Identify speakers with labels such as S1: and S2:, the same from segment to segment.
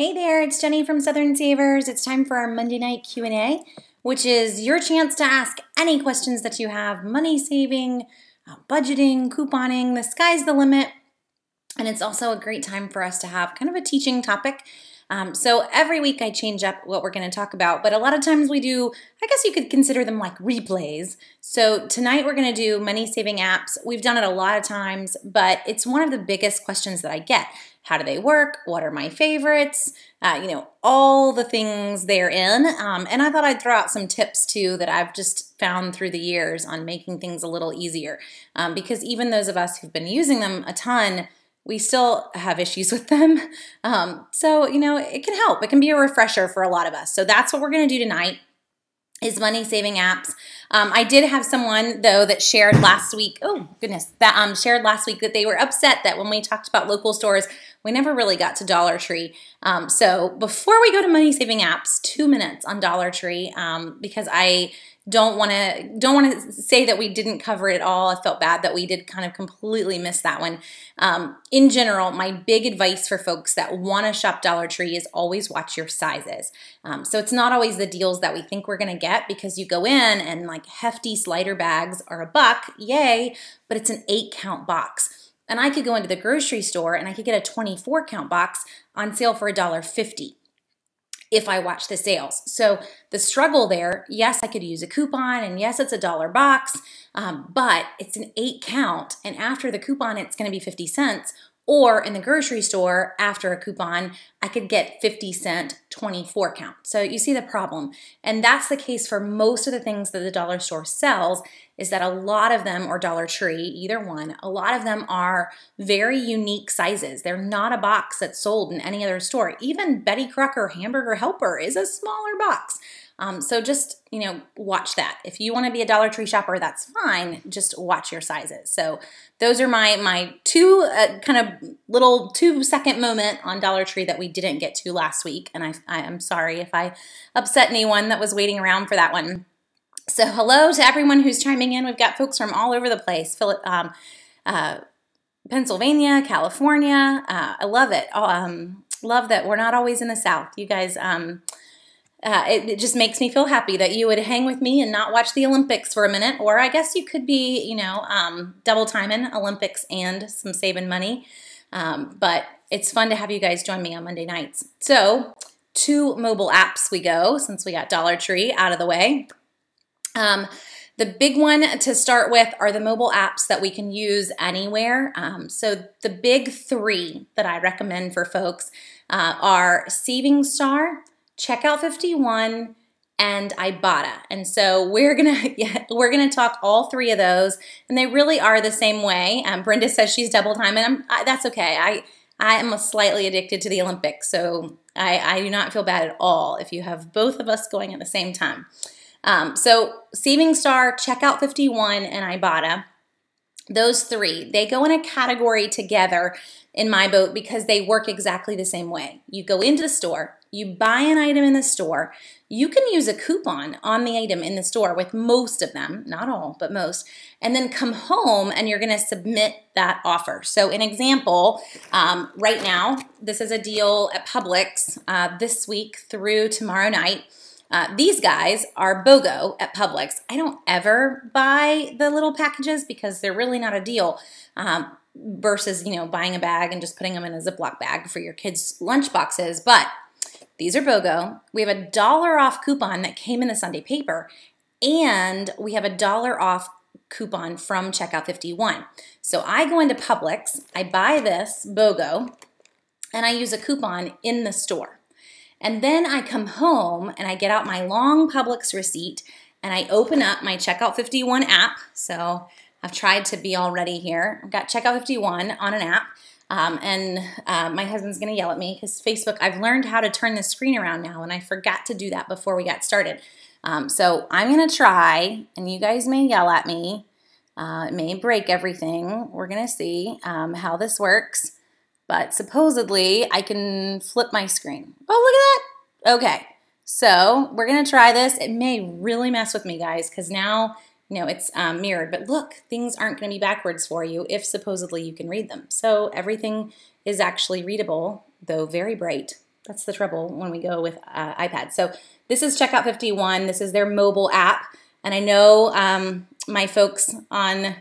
S1: Hey there, it's Jenny from Southern Savers. It's time for our Monday night Q&A, which is your chance to ask any questions that you have, money saving, budgeting, couponing, the sky's the limit. And it's also a great time for us to have kind of a teaching topic. So every week I change up what we're going to talk about, but a lot of times we do, I guess you could consider them like replays. So tonight we're going to do money saving apps. We've done it a lot of times, but it's one of the biggest questions that I get. How do they work? What are my favorites? All the things therein. And I thought I'd throw out some tips too that I've just found through the years on making things a little easier. Because even those of us who've been using them a ton, we still have issues with them. It can help. It can be a refresher for a lot of us. So that's what we're going to do tonight is money saving apps. I did have someone though that shared last week, shared last week that they were upset that when we talked about local stores, we never really got to Dollar Tree. So before we go to money saving apps, 2 minutes on Dollar Tree, because I don't want to say that we didn't cover it all. I felt bad that we did kind of completely miss that one. In general, my big advice for folks that want to shop Dollar Tree is always watch your sizes. So it's not always the deals that we think we're going to get because you go in and like hefty slider bags are $1, yay, but it's an 8-count box. And I could go into the grocery store and I could get a 24-count box on sale for $1.50. If I watch the sales. So the struggle there, yes, I could use a coupon and yes, it's a $1 box, but it's an 8-count and after the coupon, it's gonna be 50 cents. Or in the grocery store, after a coupon, I could get 50-cent 24-count. So you see the problem. And that's the case for most of the things that the dollar store sells is that a lot of them, or Dollar Tree, either one, a lot of them are very unique sizes. They're not a box that's sold in any other store. Even Betty Crocker Hamburger Helper is a smaller box. So just, watch that. If you want to be a Dollar Tree shopper, that's fine. Just watch your sizes. So those are my two kind of little 2-second moment on Dollar Tree that we didn't get to last week. And I am sorry if I upset anyone that was waiting around for that one. So hello to everyone who's chiming in. We've got folks from all over the place. Pennsylvania, California. I love it. Love that we're not always in the South. You guys, it just makes me feel happy that you would hang with me and not watch the Olympics for a minute. Or I guess you could be, double timing Olympics and some saving money. But it's fun to have you guys join me on Monday nights. So to mobile apps we go, since we got Dollar Tree out of the way. The big one to start with are the mobile apps that we can use anywhere. So the big 3 that I recommend for folks are Saving Star, Checkout 51, and Ibotta. And so we're gonna talk all 3 of those, and they really are the same way. Brenda says she's double time, and that's okay. I am slightly addicted to the Olympics, so I do not feel bad at all if you have both of us going at the same time. So Saving Star, Checkout 51, and Ibotta, those 3, they go in a category together in my boat because they work exactly the same way. You go into the store, you buy an item in the store, you can use a coupon on the item in the store with most of them, not all, but most, and then come home and you're gonna submit that offer. So an example, right now, this is a deal at Publix this week through tomorrow night. These guys are BOGO at Publix. I don't ever buy the little packages because they're really not a deal versus, buying a bag and just putting them in a Ziploc bag for your kids' lunch boxes. But these are BOGO. We have a $1 off coupon that came in the Sunday paper, and we have a $1 off coupon from Checkout 51. So I go into Publix, I buy this BOGO, and I use a coupon in the store. And then I come home and I get out my long Publix receipt and I open up my Checkout 51 app. So I've tried to be all ready here. I've got Checkout 51 on an app. My husband's gonna yell at me because Facebook, I've learned how to turn the screen around now and I forgot to do that before we got started. So I'm gonna try, and you guys may yell at me. It may break everything. We're gonna see how this works. But supposedly I can flip my screen. Oh, look at that. Okay, so we're gonna try this. It may really mess with me, guys, because now it's mirrored. But look, things aren't gonna be backwards for you if supposedly you can read them. So everything is actually readable, though very bright. That's the trouble when we go with iPads. So this is Checkout 51. This is their mobile app. And I know my folks on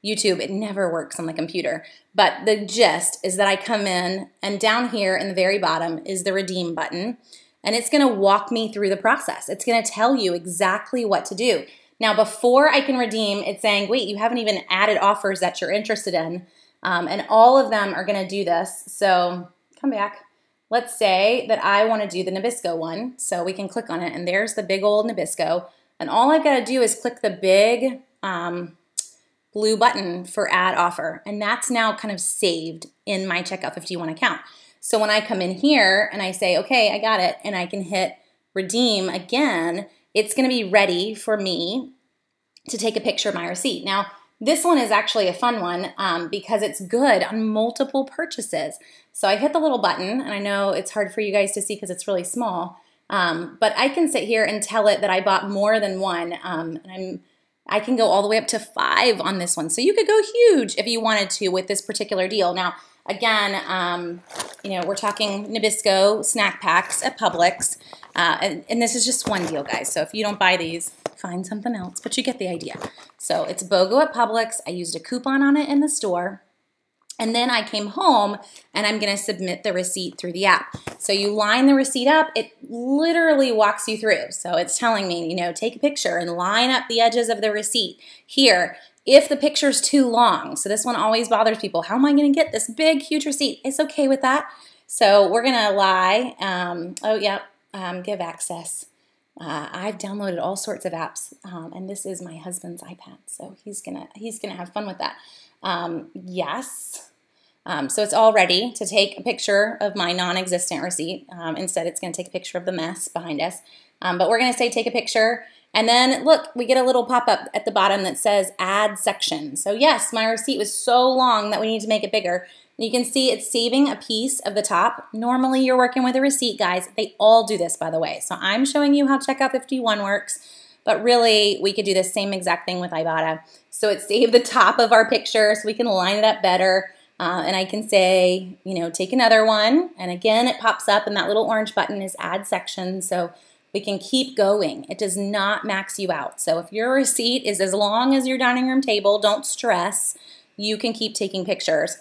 S1: YouTube, it never works on the computer. But the gist is that I come in, and down here in the very bottom is the redeem button. And it's going to walk me through the process. It's going to tell you exactly what to do. Now, before I can redeem, it's saying, wait, you haven't even added offers that you're interested in. And all of them are going to do this. So come back. Let's say that I want to do the Nabisco one. So we can click on it, and there's the big old Nabisco. And all I've got to do is click the big blue button for add offer. And that's now kind of saved in my Checkout 51 account. So when I come in here and I say, okay, I got it, and I can hit redeem again, it's going to be ready for me to take a picture of my receipt. Now, this one is actually a fun one because it's good on multiple purchases. So I hit the little button, and I know it's hard for you guys to see because it's really small, but I can sit here and tell it that I bought more than one, and I can go all the way up to 5 on this one. So you could go huge if you wanted to with this particular deal. Now, again, you know, we're talking Nabisco snack packs at Publix, and this is just one deal, guys. So if you don't buy these, find something else, but you get the idea. So it's BOGO at Publix. I used a coupon on it in the store, and then I came home, and I'm going to submit the receipt through the app. So you line the receipt up. It literally walks you through. So it's telling me, you know, take a picture and line up the edges of the receipt here. If the picture's too long, so this one always bothers people. How am I going to get this big, huge receipt? It's okay with that. So we're going to lie. Give access. I've downloaded all sorts of apps, and this is my husband's iPad, so he's gonna have fun with that. Yes. So it's all ready to take a picture of my non-existent receipt. Instead, it's going to take a picture of the mess behind us. But we're going to say take a picture. And then, look, we get a little pop-up at the bottom that says add section. So yes, my receipt was so long that we need to make it bigger. And you can see it's saving a piece of the top. Normally, you're working with a receipt, guys. They all do this, by the way. So I'm showing you how Checkout 51 works. But really, we could do the same exact thing with Ibotta. So it saved the top of our picture so we can line it up better. And I can say, you know, take another one. And again, it pops up, and that little orange button is add section. So we can keep going. It does not max you out. So if your receipt is as long as your dining room table, don't stress. You can keep taking pictures.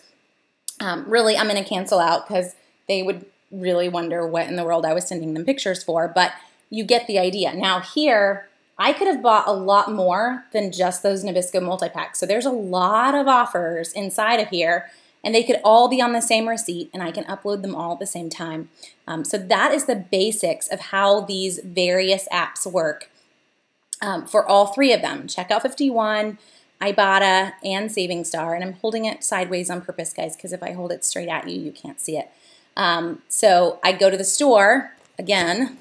S1: Really, I'm going to cancel out because they would really wonder what in the world I was sending them pictures for. But you get the idea. Now here, I could have bought a lot more than just those Nabisco multi-packs. So there's a lot of offers inside of here, and they could all be on the same receipt, and I can upload them all at the same time. So that is the basics of how these various apps work for all 3 of them, Checkout 51, Ibotta, and Saving Star. And I'm holding it sideways on purpose, guys, because if I hold it straight at you, you can't see it. So I go to the store, again,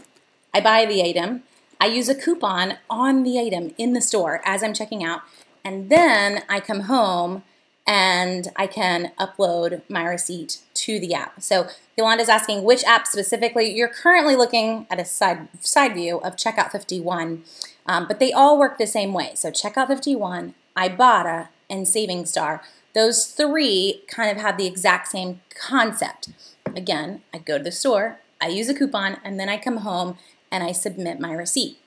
S1: I buy the item, I use a coupon on the item in the store as I'm checking out, and then I come home and I can upload my receipt to the app. So Yolanda's asking which app specifically. You're currently looking at a side view of Checkout 51, but they all work the same way. So Checkout 51, Ibotta, and Saving Star. Those 3 kind of have the exact same concept. Again, I go to the store, I use a coupon, and then I come home and I submit my receipt.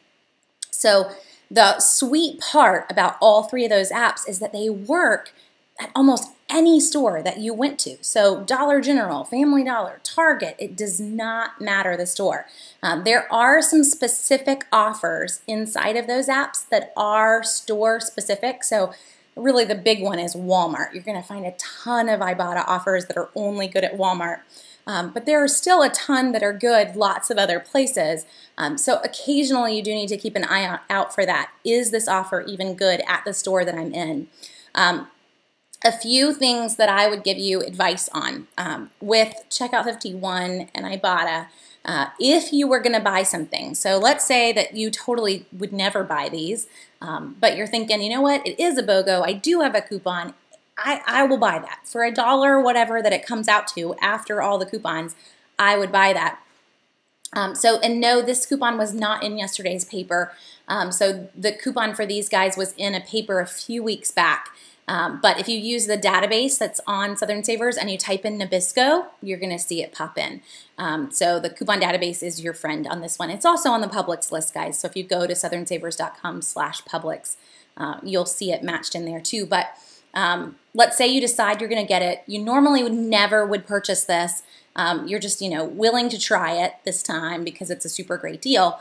S1: So the sweet part about all 3 of those apps is that they work at almost any store that you went to. So Dollar General, Family Dollar, Target, it does not matter the store. There are some specific offers inside of those apps that are store specific. So really the big one is Walmart. You're going to find a ton of Ibotta offers that are only good at Walmart. But there are still a ton that are good lots of other places. So occasionally you do need to keep an eye out for that. Is this offer even good at the store that I'm in? A few things that I would give you advice on with Checkout 51 and Ibotta, if you were going to buy something. So let's say that you totally would never buy these, but you're thinking, you know what, it is a BOGO, I do have a coupon, I will buy that. For $1, whatever that it comes out to after all the coupons, I would buy that. And no, this coupon was not in yesterday's paper. So the coupon for these guys was in a paper a few weeks back. But if you use the database that's on Southern Savers and you type in Nabisco, you're going to see it pop in. So the coupon database is your friend on this one. It's also on the Publix list, guys. So if you go to southernsavers.com/Publix, you'll see it matched in there too. But let's say you decide you're going to get it. You normally would purchase this. You're just, willing to try it this time because it's a super great deal.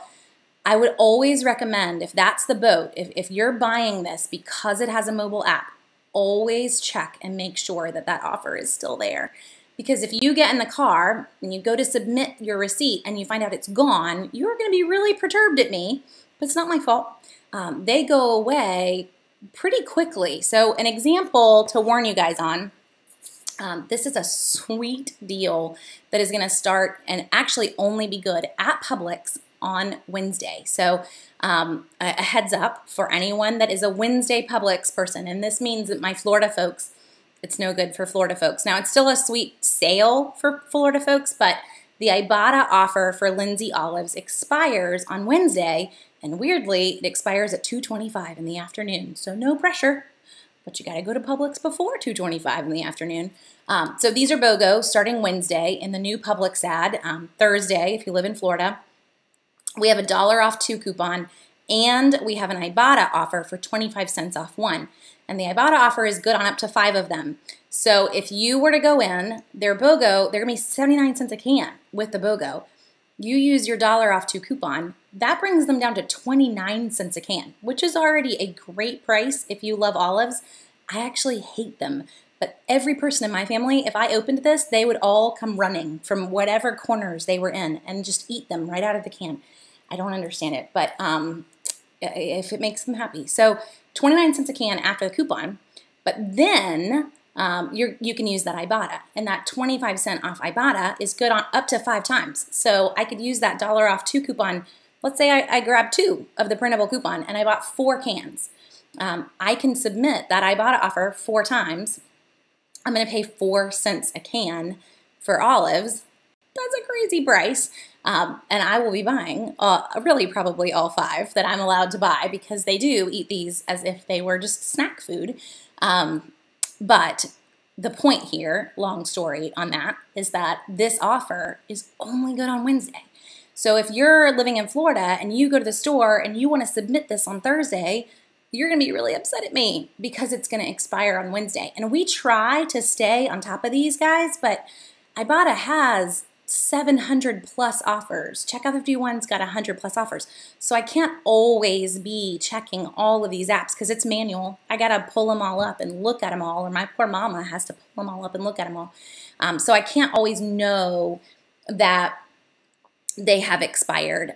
S1: I would always recommend, if that's the boat, if you're buying this because it has a mobile app, always check and make sure that that offer is still there. Because if you get in the car and you go to submit your receipt and you find out it's gone, you're going to be really perturbed at me, but it's not my fault. They go away pretty quickly. So an example to warn you guys on, this is a sweet deal that is going to start and actually only be good at Publix on Wednesday. So a heads up for anyone that is a Wednesday Publix person, and this means that my Florida folks, it's no good for Florida folks. Now, it's still a sweet sale for Florida folks, but the Ibotta offer for Lindsay Olives expires on Wednesday, and weirdly, it expires at 2:25 in the afternoon. So no pressure, but you got to go to Publix before 2:25 in the afternoon. So these are BOGO starting Wednesday in the new Publix ad, Thursday if you live in Florida. We have a $1 off 2 coupon, and we have an Ibotta offer for 25 cents off 1. And the Ibotta offer is good on up to 5 of them. So if you were to go in, their BOGO, they're going to be 79 cents a can with the BOGO. You use your $1 off 2 coupon, that brings them down to 29 cents a can, which is already a great price if you love olives. I actually hate them. But every person in my family, if I opened this, they would all come running from whatever corners they were in and just eat them right out of the can. I don't understand it, but if it makes them happy. So 29 cents a can after the coupon, but then you can use that Ibotta, and that 25 cent off Ibotta is good on up to 5 times. So I could use that $1 off 2 coupon. Let's say I grabbed 2 of the printable coupon and I bought 4 cans. I can submit that Ibotta offer 4 times. I'm going to pay 4 cents a can for olives. That's a crazy price. And I will be buying really probably all 5 that I'm allowed to buy because they do eat these as if they were just snack food. But the point here, long story on that, is that this offer is only good on Wednesday. So if you're living in Florida and you go to the store and you want to submit this on Thursday, you're going to be really upset at me because it's going to expire on Wednesday. And we try to stay on top of these guys, but Ibotta has 700 plus offers. Checkout 51's got 100 plus offers. So I can't always be checking all of these apps because it's manual. I got to pull them all up and look at them all, or my poor mama has to pull them all up and look at them all. So I can't always know that they have expired,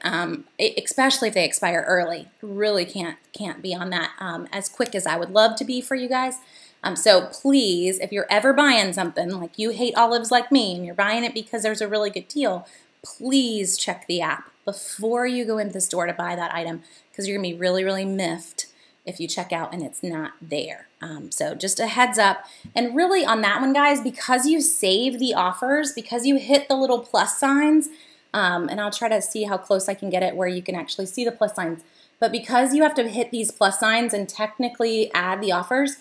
S1: especially if they expire early. Really can't be on that as quick as I would love to be for you guys. So please, if you're ever buying something, like you hate olives like me, and you're buying it because there's a really good deal, please check the app before you go into the store to buy that item, because you're going to be really, really miffed if you check out and it's not there. So just a heads up. And really on that one, guys, because you save the offers, because you hit the little plus signs, and I'll try to see how close I can get it where you can actually see the plus signs, but because you have to hit these plus signs and technically add the offers,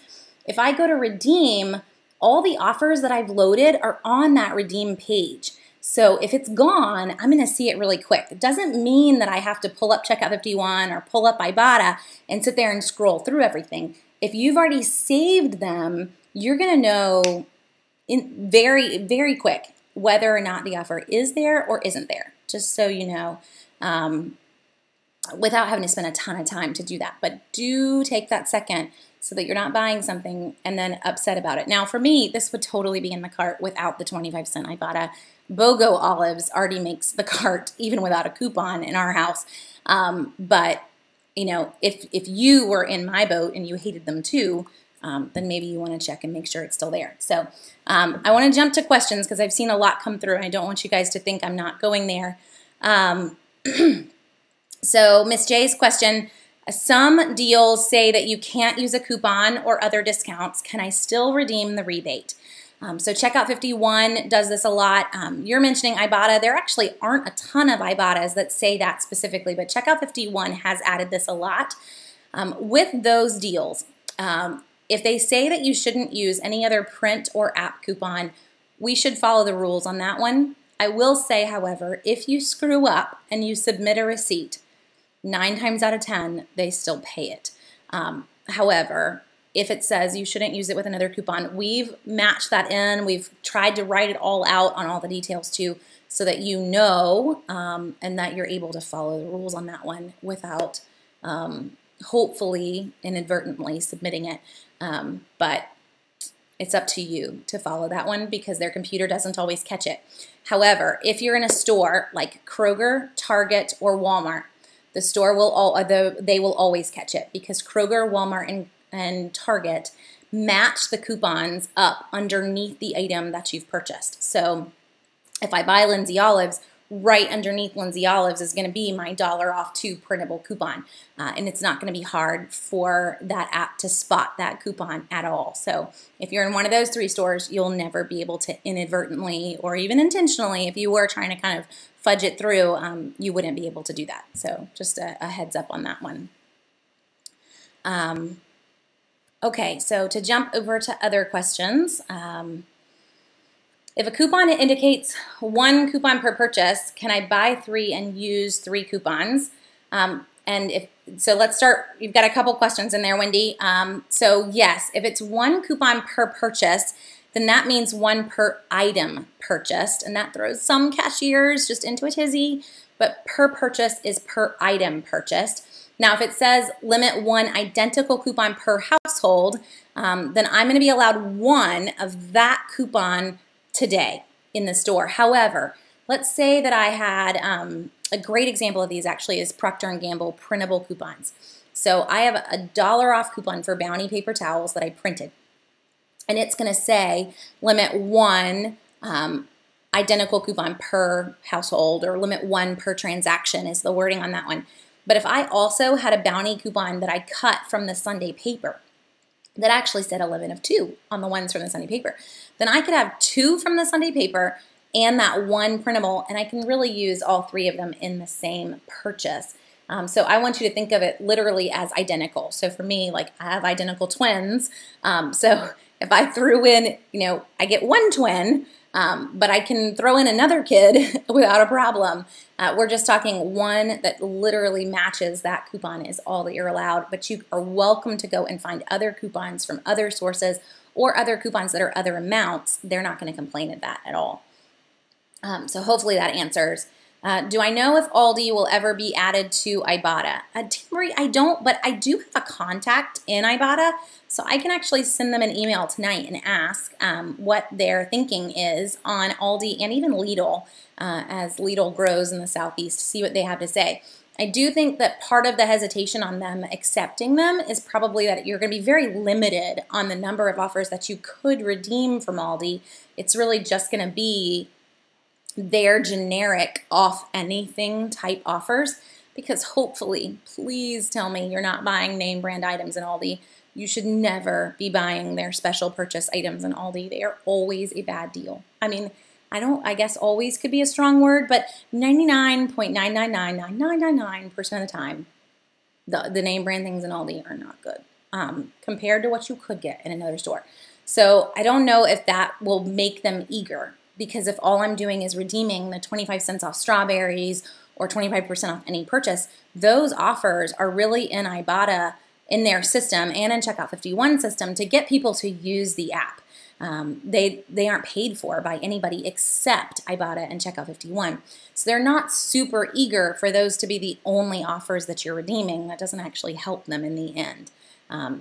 S1: if I go to redeem, all the offers that I've loaded are on that redeem page. So if it's gone, I'm going to see it really quick. It doesn't mean that I have to pull up Checkout 51 or pull up Ibotta and sit there and scroll through everything. If you've already saved them, you're going to know very, very quick whether or not the offer is there or isn't there, just so you know, without having to spend a ton of time to do that. But do take that second so that you're not buying something and then upset about it. Now, for me, this would totally be in the cart without the 25 cent Ibotta. BOGO olives already makes the cart even without a coupon in our house. But, you know, if you were in my boat and you hated them too, then maybe you want to check and make sure it's still there. So I want to jump to questions because I've seen a lot come through and I don't want you guys to think I'm not going there. So Miss J's question, some deals say that you can't use a coupon or other discounts. Can I still redeem the rebate? So Checkout 51 does this a lot. You're mentioning Ibotta. There actually aren't a ton of Ibottas that say that specifically, but Checkout 51 has added this a lot. With those deals, if they say that you shouldn't use any other print or app coupon, we should follow the rules on that one. I will say, however, if you screw up and you submit a receipt, 9 times out of 10, they still pay it. However, if it says you shouldn't use it with another coupon, we've matched that in. We've tried to write it all out on all the details too, so that you know and that you're able to follow the rules on that one without hopefully inadvertently submitting it. But it's up to you to follow that one because their computer doesn't always catch it. However, if you're in a store like Kroger, Target, or Walmart, the store will they will always catch it because Kroger, Walmart, and Target match the coupons up underneath the item that you've purchased. So if I buy Lindsay Olives, right underneath Lindsay Olives is going to be my $1 off 2 printable coupon. And it's not going to be hard for that app to spot that coupon at all. So if you're in one of those 3 stores, you'll never be able to inadvertently or even intentionally, if you were trying to kind of fudge it through, you wouldn't be able to do that. So just a heads up on that one. Okay, so to jump over to other questions, if a coupon indicates 1 coupon per purchase, can I buy 3 and use 3 coupons? So let's start. You've got a couple questions in there, Wendy. So yes, if it's 1 coupon per purchase, then that means 1 per item purchased, and that throws some cashiers just into a tizzy, but per purchase is per item purchased. Now, if it says limit 1 identical coupon per household, then I'm going to be allowed 1 of that coupon today in the store. However, let's say that I had a great example of these actually is Procter & Gamble printable coupons. So I have a $1 off coupon for Bounty paper towels that I printed. And it's going to say limit 1 identical coupon per household, or limit 1 per transaction is the wording on that one. But if I also had a Bounty coupon that I cut from the Sunday paper that actually said a limit of 2 on the ones from the Sunday paper, then I could have 2 from the Sunday paper and that 1 printable, and I can really use all 3 of them in the same purchase. So I want you to think of it literally as identical. So for me, like I have identical twins. So if I threw in, I get 1 twin, but I can throw in another kid without a problem. We're just talking 1 that literally matches that coupon is all that you're allowed, but you are welcome to go and find other coupons from other sources or other coupons that are other amounts. They're not going to complain at that at all. So hopefully that answers. Do I know if Aldi will ever be added to Ibotta? Marie, I don't, but I do have a contact in Ibotta, so I can actually send them an email tonight and ask what their thinking is on Aldi and even Lidl, as Lidl grows in the Southeast, to see what they have to say. I do think that part of the hesitation on them accepting them is probably that you're going to be very limited on the number of offers that you could redeem from Aldi. It's really just going to be their generic off anything type offers, because hopefully, please tell me you're not buying name brand items in Aldi. You should never be buying their special purchase items in Aldi. They are always a bad deal. I mean, I guess always could be a strong word, but 99.9999999% of the time, the name brand things in Aldi are not good compared to what you could get in another store. So I don't know if that will make them eager, because if all I'm doing is redeeming the 25 cents off strawberries or 25% off any purchase, those offers are really in Ibotta, in their system and in Checkout 51 system to get people to use the app. They aren't paid for by anybody except Ibotta and Checkout 51. So they're not super eager for those to be the only offers that you're redeeming. That doesn't actually help them in the end.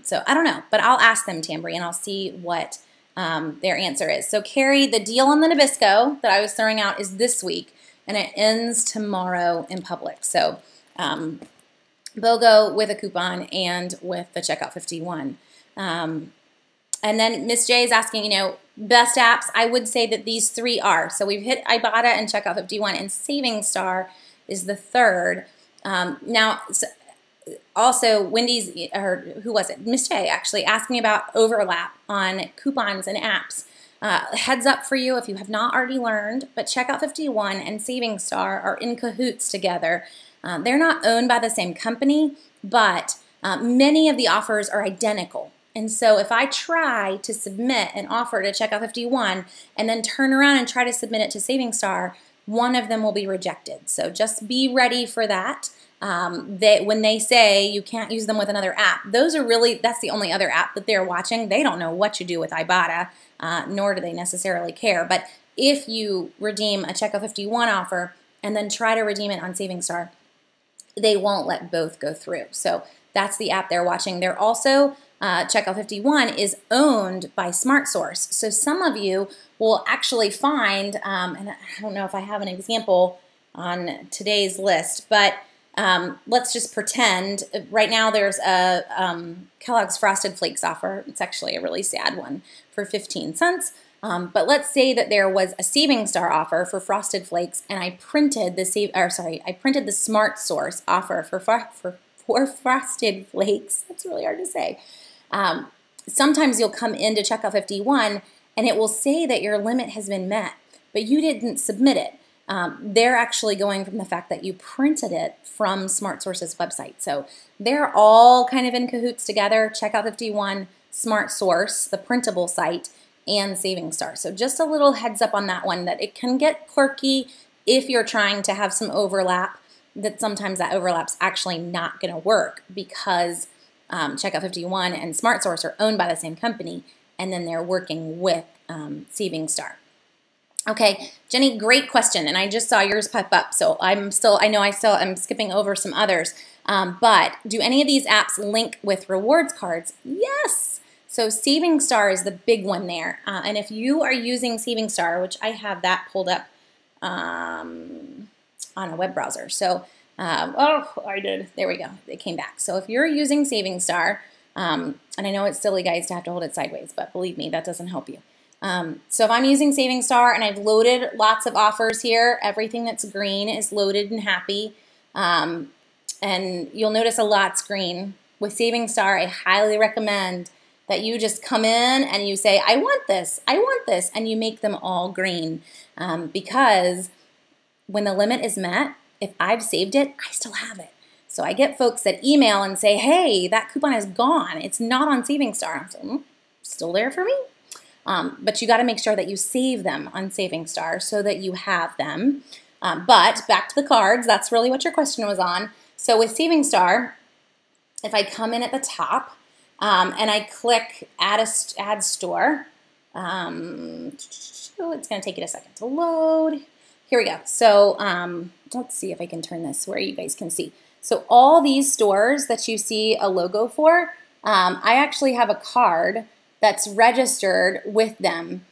S1: So I don't know, but I'll ask them, Tambry, and I'll see what their answer is. So Carrie, the deal on the Nabisco that I was throwing out is this week, and it ends tomorrow in Publix. So BOGO with a coupon and with the Checkout 51. And then Miss J is asking, best apps. I would say that these 3 are. So we've hit Ibotta and Checkout 51, and Saving Star is the 3rd. Now, also Wendy's, or who was it? Miss J actually asking about overlap on coupons and apps. Heads up for you if you have not already learned, but Checkout 51 and Saving Star are in cahoots together. They're not owned by the same company, but many of the offers are identical. And so if I try to submit an offer to Checkout 51 and then turn around and try to submit it to Saving Star, one of them will be rejected. So just be ready for that. When they say you can't use them with another app, that's the only other app that they're watching. They don't know what you do with Ibotta, nor do they necessarily care. But if you redeem a Checkout 51 offer and then try to redeem it on Saving Star, they won't let both go through. So that's the app they're watching. They're also, Checkout 51 is owned by SmartSource. So some of you will actually find, and I don't know if I have an example on today's list, but let's just pretend right now there's a Kellogg's Frosted Flakes offer. It's actually a really sad one for 15 cents. But let's say that there was a Saving Star offer for Frosted Flakes, and I printed the SmartSource offer for Frosted Flakes. That's really hard to say. Sometimes you'll come into Checkout 51 and it will say that your limit has been met, but you didn't submit it. They're actually going from the fact that you printed it from SmartSource's website. So they're all kind of in cahoots together, Checkout 51, SmartSource, the printable site, and Saving Star. So just a little heads up on that one, that it can get quirky if you're trying to have some overlap, that sometimes that overlap's actually not going to work because Checkout 51 and SmartSource are owned by the same company, and then they're working with Saving Star. Okay, Jenny, great question, and I just saw yours pop up, so I'm skipping over some others, but do any of these apps link with rewards cards? Yes! So Saving Star is the big one there, and if you are using Saving Star, which I have that pulled up on a web browser, so, I did, there we go, it came back. So if you're using Saving Star, and I know it's silly, guys, to have to hold it sideways, but believe me, that doesn't help you. So if I'm using Saving Star and I've loaded lots of offers here, everything that's green is loaded and happy, and you'll notice a lot's green. With Saving Star, I highly recommend that you just come in and you say, I want this, and you make them all green, because when the limit is met, if I've saved it, I still have it. So I get folks that email and say, hey, that coupon is gone. It's not on Saving Star. I'm saying, still there for me? But you got to make sure that you save them on Saving Star so that you have them. But back to the cards, that's really what your question was on. So with Saving Star, if I come in at the top and I click Add Store, it's going to take it a second to load. Here we go. So let's see if I can turn this where you guys can see. So all these stores that you see a logo for, I actually have a card that's registered with them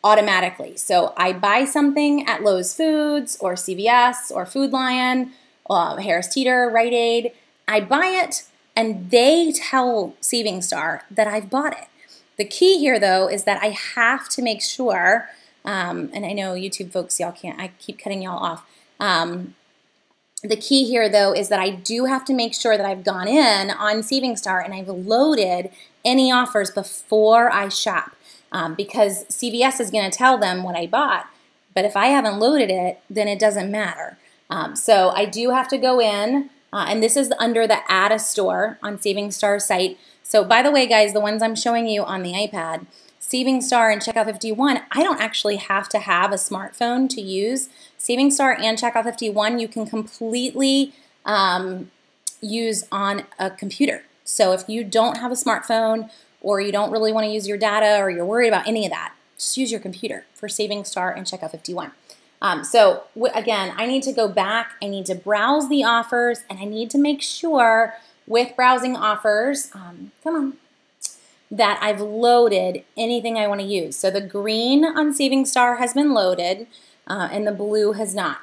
S1: automatically. So I buy something at Lowe's Foods or CVS or Food Lion, Harris Teeter, Rite Aid. I buy it and they tell Saving Star that I've bought it. The key here though is that I have to make sure, and I know YouTube folks, y'all can't, I keep cutting y'all off. The key here though is that I do have to make sure that I've gone in on Saving Star and I've loaded any offers before I shop, because CVS is going to tell them what I bought, but if I haven't loaded it, then it doesn't matter. So I do have to go in, and this is under the Add a Store on Saving Star site. So by the way, guys, the ones I'm showing you on the iPad, Saving Star and Checkout 51, I don't actually have to have a smartphone to use. Saving Star and Checkout 51, you can completely use on a computer. So if you don't have a smartphone or you don't really want to use your data or you're worried about any of that, just use your computer for Saving Star and Checkout 51. So again, I need to go back, I need to browse the offers, and I need to make sure with browsing offers, that I've loaded anything I want to use. So the green on Saving Star has been loaded, and the blue has not.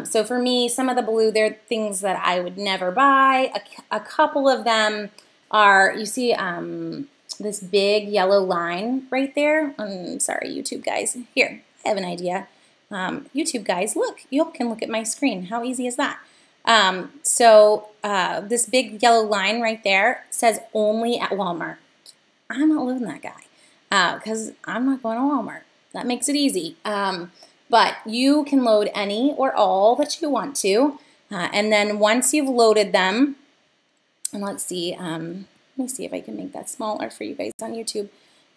S1: So for me, some of the blue, they're things that I would never buy. A couple of them are, you see this big yellow line right there? Sorry, YouTube guys. Here, I have an idea. YouTube guys, look, you can look at my screen. How easy is that? This big yellow line right there says only at Walmart. I'm not loading that guy because I'm not going to Walmart. That makes it easy. But you can load any or all that you want to. And then once you've loaded them, and let's see, Let me see if I can make that smaller for you guys on YouTube,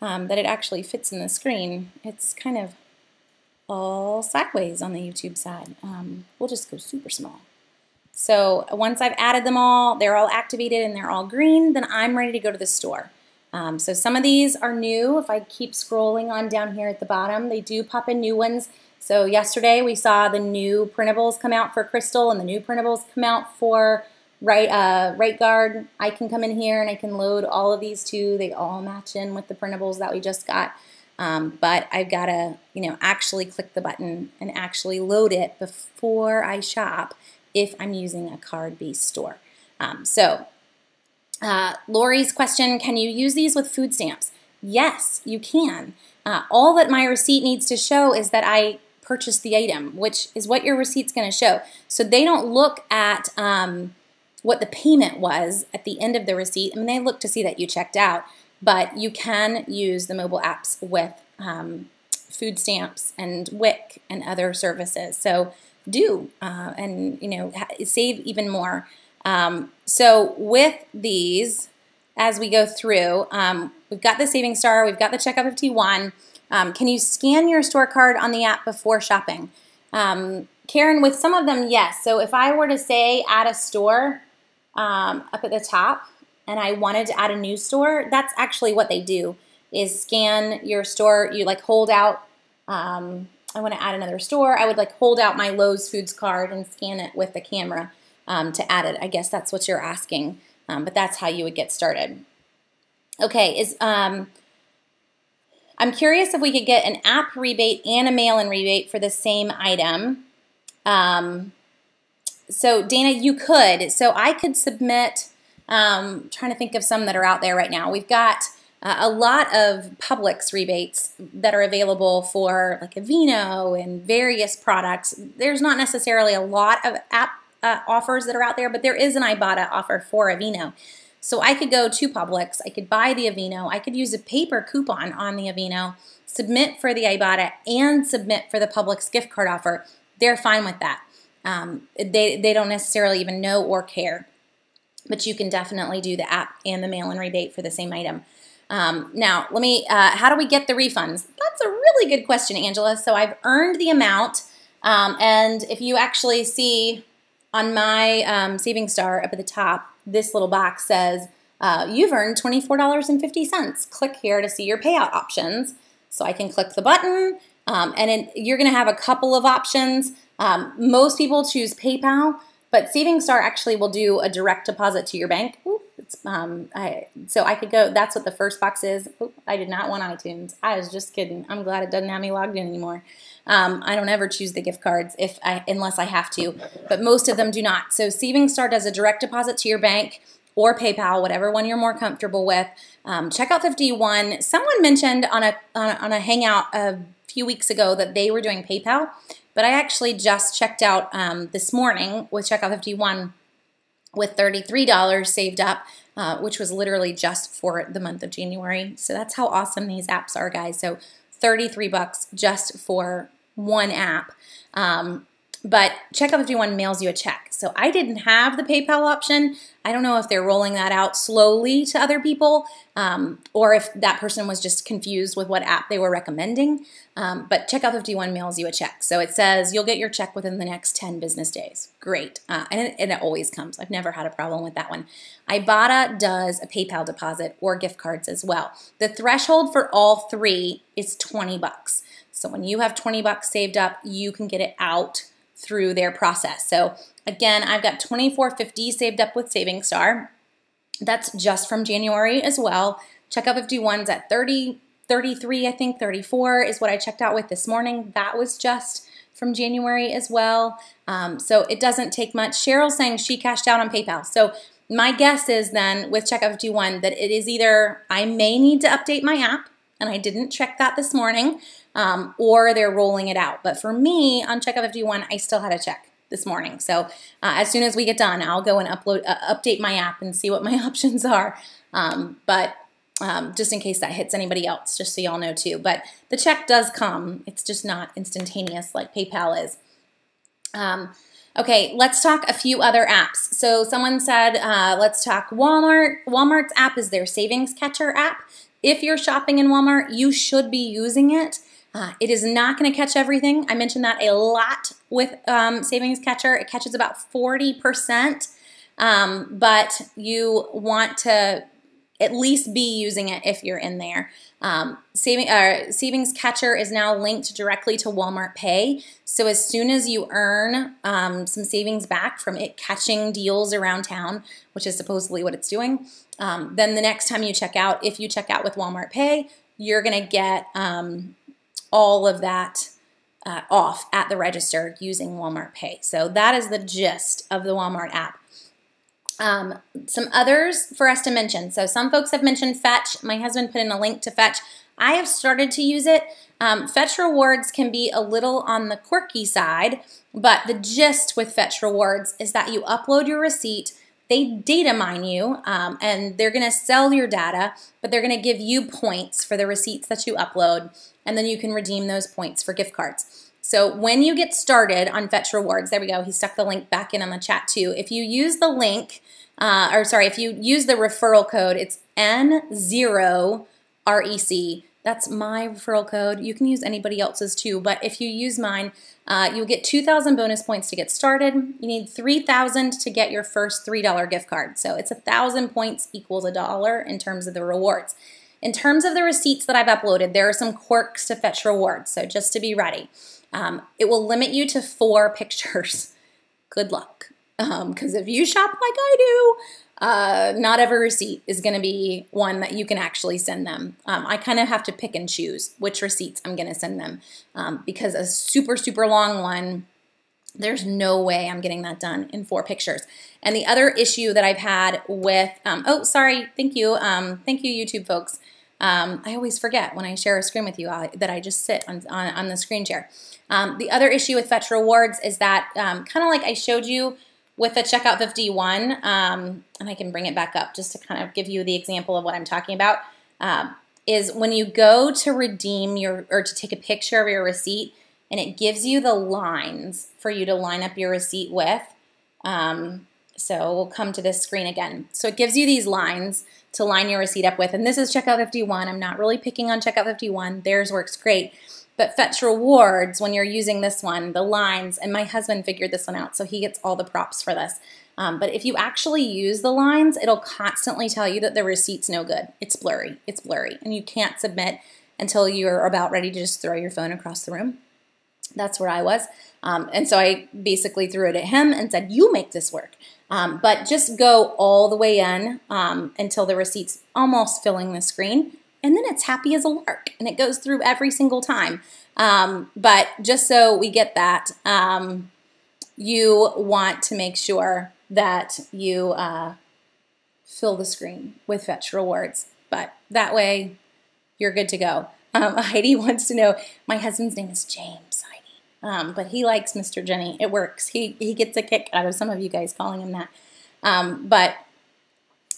S1: that it actually fits in the screen. It's kind of all sideways on the YouTube side. We'll just go super small. So once I've added them all, they're all activated and they're all green, then I'm ready to go to the store. So some of these are new. If I keep scrolling on down here at the bottom, they do pop in new ones. So yesterday we saw the new printables come out for Crystal and the new printables come out for Right Guard. I can come in here and I can load all of these too. They all match in with the printables that we just got. But I've got to, actually click the button and actually load it before I shop if I'm using a card-based store. Lori's question, can you use these with food stamps? Yes, you can. All that my receipt needs to show is that I purchased the item, which is what your receipt's going to show. So they don't look at what the payment was at the end of the receipt. I mean, they look to see that you checked out, but you can use the mobile apps with food stamps and WIC and other services. So do, and save even more. So with these, as we go through, we've got the Savings Star, we've got the Checkout 51. Can you scan your store card on the app before shopping? Karen, with some of them, yes. So if I were to say add a store up at the top and I wanted to add a new store, that's actually what they do, is scan your store. You hold out, I want to add another store. I would hold out my Lowe's Foods card and scan it with the camera to add it. I guess that's what you're asking, but that's how you would get started. Okay, I'm curious if we could get an app rebate and a mail-in rebate for the same item. So Dana, you could. So I could submit, trying to think of some that are out there right now. We've got a lot of Publix rebates that are available for Aveeno and various products. There's not necessarily a lot of app offers that are out there, but there is an Ibotta offer for Aveeno. So I could go to Publix, I could buy the Aveeno, I could use a paper coupon on the Aveeno, submit for the Ibotta, and submit for the Publix gift card offer. They're fine with that. They don't necessarily even know or care, but you can definitely do the app and the mail-in rebate for the same item. Now, let me, how do we get the refunds? That's a really good question, Angela. So I've earned the amount, and if you actually see on my Savings Star up at the top, this little box says, you've earned $24.50. Click here to see your payout options. So I can click the button, and you're going to have a couple of options. Most people choose PayPal, but Savings Star actually will do a direct deposit to your bank. Ooh, so I could go, that's what the first box is. Ooh, I did not want iTunes. I was just kidding. I'm glad it doesn't have me logged in anymore. I don't ever choose the gift cards unless I have to, but most of them do not. So Savings Star does a direct deposit to your bank or PayPal, whatever one you're more comfortable with. Checkout 51, someone mentioned on a hangout a few weeks ago that they were doing PayPal, but I actually just checked out this morning with Checkout 51 with $33 saved up, which was literally just for the month of January. So that's how awesome these apps are, guys. So 33 bucks just for one app. But Checkout 51 mails you a check. So I didn't have the PayPal option. I don't know if they're rolling that out slowly to other people, or if that person was just confused with what app they were recommending. But Checkout 51 mails you a check. So it says you'll get your check within the next 10 business days. Great. And it always comes. I've never had a problem with that one. Ibotta does a PayPal deposit or gift cards as well. The threshold for all three is 20 bucks. So when you have 20 bucks saved up, you can get it out through their process. So again, I've got $24.50 saved up with Savings Star. That's just from January as well. Checkout 51's at 33, I think 34 is what I checked out with this morning. That was just from January as well. So it doesn't take much. Cheryl's saying she cashed out on PayPal. So my guess is then with Checkout 51 that it is either I may need to update my app, and I didn't check that this morning, or they're rolling it out. But for me, on Checkout 51, I still had a check this morning. So as soon as we get done, I'll go and update my app and see what my options are. Just in case that hits anybody else, just so y'all know too. But the check does come. It's just not instantaneous like PayPal is. Okay, let's talk a few other apps. So someone said, let's talk Walmart. Walmart's app is their savings catcher app. If you're shopping in Walmart, you should be using it. It is not going to catch everything. I mentioned that a lot with savings catcher. It catches about 40%, but you want to at least be using it if you're in there. Savings catcher is now linked directly to Walmart Pay. So as soon as you earn some savings back from it catching deals around town, which is supposedly what it's doing, then the next time you check out, if you check out with Walmart Pay, you're going to get all of that off at the register using Walmart Pay. So that is the gist of the Walmart app. Some others for us to mention. So some folks have mentioned Fetch. My husband put in a link to Fetch. I have started to use it. Fetch Rewards can be a little on the quirky side, but the gist with Fetch Rewards is that you upload your receipt, they data mine you, and they're going to sell your data, but they're going to give you points for the receipts that you upload, and then you can redeem those points for gift cards. So when you get started on Fetch Rewards, there we go, he stuck the link back in on the chat too. If you use the link, if you use the referral code, it's N0REC. That's my referral code. You can use anybody else's too, but if you use mine, you'll get 2,000 bonus points to get started. You need 3,000 to get your first $3 gift card. So it's 1,000 points equals $1 in terms of the rewards. In terms of the receipts that I've uploaded, there are some quirks to Fetch Rewards, so just to be ready. It will limit you to 4 pictures. Good luck. Because if you shop like I do, not every receipt is going to be one that you can actually send them. I kind of have to pick and choose which receipts I'm going to send them because a super, super long one, there's no way I'm getting that done in 4 pictures. And the other issue that I've had with, oh, sorry, thank you YouTube folks. I always forget when I share a screen with you that I just sit on the screen share. The other issue with Fetch Rewards is that kind of like I showed you with the Checkout 51, and I can bring it back up just to kind of give you the example of what I'm talking about, is when you go to redeem or to take a picture of your receipt and it gives you the lines for you to line up your receipt with. So we'll come to this screen again. So it gives you these lines to line your receipt up with, and this is Checkout 51. I'm not really picking on Checkout 51. Theirs works great. But Fetch Rewards, when you're using this one, the lines, and my husband figured this one out, so he gets all the props for this. But if you actually use the lines, it'll constantly tell you that the receipt's no good. It's blurry, and you can't submit until you're about ready to just throw your phone across the room. That's where I was. And so I basically threw it at him and said, you make this work. But just go all the way in until the receipt's almost filling the screen. And then it's happy as a lark, and it goes through every single time. But just so we get that, you want to make sure that you fill the screen with Fetch Rewards. But that way, you're good to go. Heidi wants to know, my husband's name is James, Heidi. But he likes Mr. Jenny. It works. He gets a kick out of some of you guys calling him that. But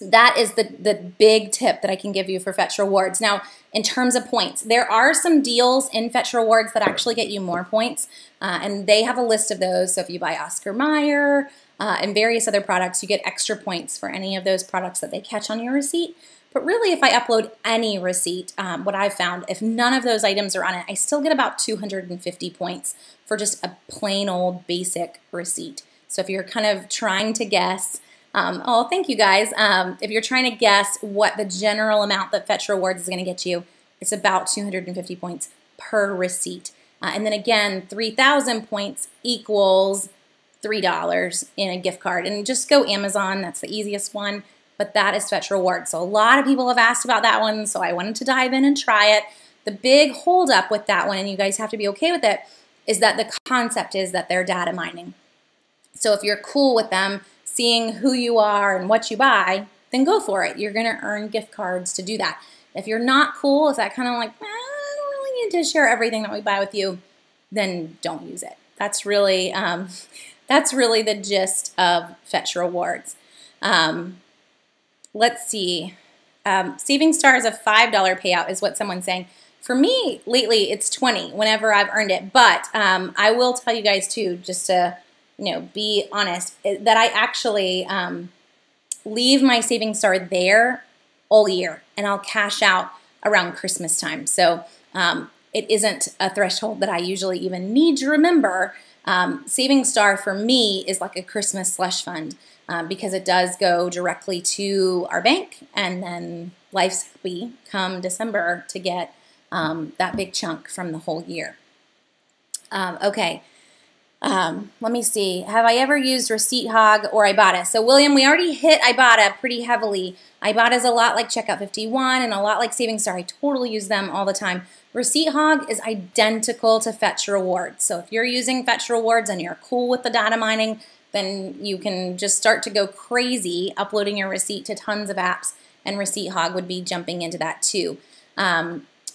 S1: that is the big tip that I can give you for Fetch Rewards. Now, in terms of points, there are some deals in Fetch Rewards that actually get you more points, and they have a list of those. So if you buy Oscar Mayer and various other products, you get extra points for any of those products that they catch on your receipt. But really, if I upload any receipt, what I've found, if none of those items are on it, I still get about 250 points for just a plain old basic receipt. So if you're kind of trying to guess, oh, thank you guys. If you're trying to guess what the general amount that Fetch Rewards is going to get you, it's about 250 points per receipt. And then again, 3,000 points equals $3 in a gift card. And just go Amazon, that's the easiest one, but that is Fetch Rewards. So a lot of people have asked about that one, so I wanted to dive in and try it. The big holdup with that one, and you guys have to be okay with it, is that the concept is that they're data mining. So if you're cool with them seeing who you are and what you buy, then go for it. You're going to earn gift cards to do that. If you're not cool, if that kind of like, I don't really need to share everything that we buy with you, then don't use it. That's really the gist of Fetch Rewards. Let's see. Saving Stars, a $5 payout is what someone's saying. For me, lately, it's 20 whenever I've earned it. But I will tell you guys, too, just to be honest, that I actually leave my savings star there all year, and I'll cash out around Christmas time. So it isn't a threshold that I usually even need to remember. Savings star for me is like a Christmas slush fund because it does go directly to our bank, and then life's happy come December to get that big chunk from the whole year. Okay. Let me see. Have I ever used Receipt Hog or Ibotta? So, William, we already hit Ibotta pretty heavily. Ibotta is a lot like Checkout 51 and a lot like Savings Star. I totally use them all the time. Receipt Hog is identical to Fetch Rewards. So if you're using Fetch Rewards and you're cool with the data mining, then you can just start to go crazy uploading your receipt to tons of apps, and Receipt Hog would be jumping into that too.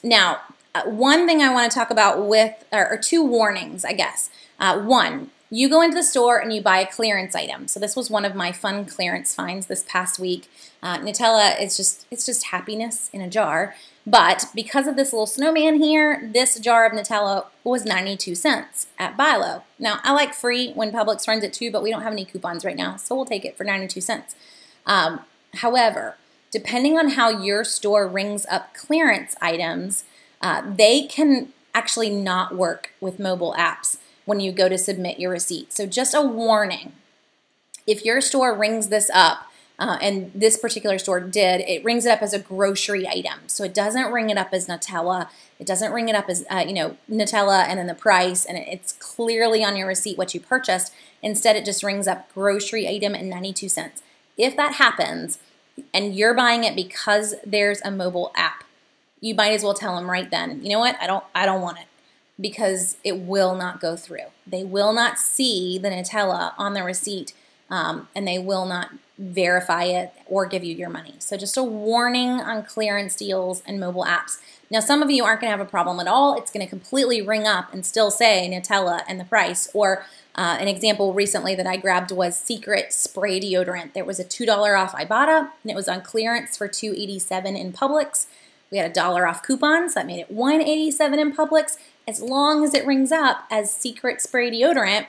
S1: Now, one thing I want to talk about or two warnings, I guess. One, you go into the store and you buy a clearance item. So this was one of my fun clearance finds this past week. Nutella, it's just happiness in a jar. But because of this little snowman here, this jar of Nutella was 92 cents at Buy Low. Now, I like free when Publix runs it too, but we don't have any coupons right now, so we'll take it for 92 cents. However, depending on how your store rings up clearance items, they can actually not work with mobile apps when you go to submit your receipt. So just a warning, if your store rings this up, and this particular store did, it rings it up as a grocery item. So it doesn't ring it up as Nutella. It doesn't ring it up as, Nutella and then the price, and it's clearly on your receipt what you purchased. Instead, it just rings up grocery item and 92 cents. If that happens, and you're buying it because there's a mobile app, you might as well tell them right then, you know what, I don't want it, because it will not go through. They will not see the Nutella on the receipt, and they will not verify it or give you your money. So just a warning on clearance deals and mobile apps. Now, some of you aren't going to have a problem at all. It's going to completely ring up and still say Nutella and the price. Or an example recently that I grabbed was Secret Spray Deodorant. There was a $2 off Ibotta, and it was on clearance for $2.87 in Publix. We had a $1 off coupons. That made it $1.87 in Publix. As long as it rings up as Secret Spray Deodorant,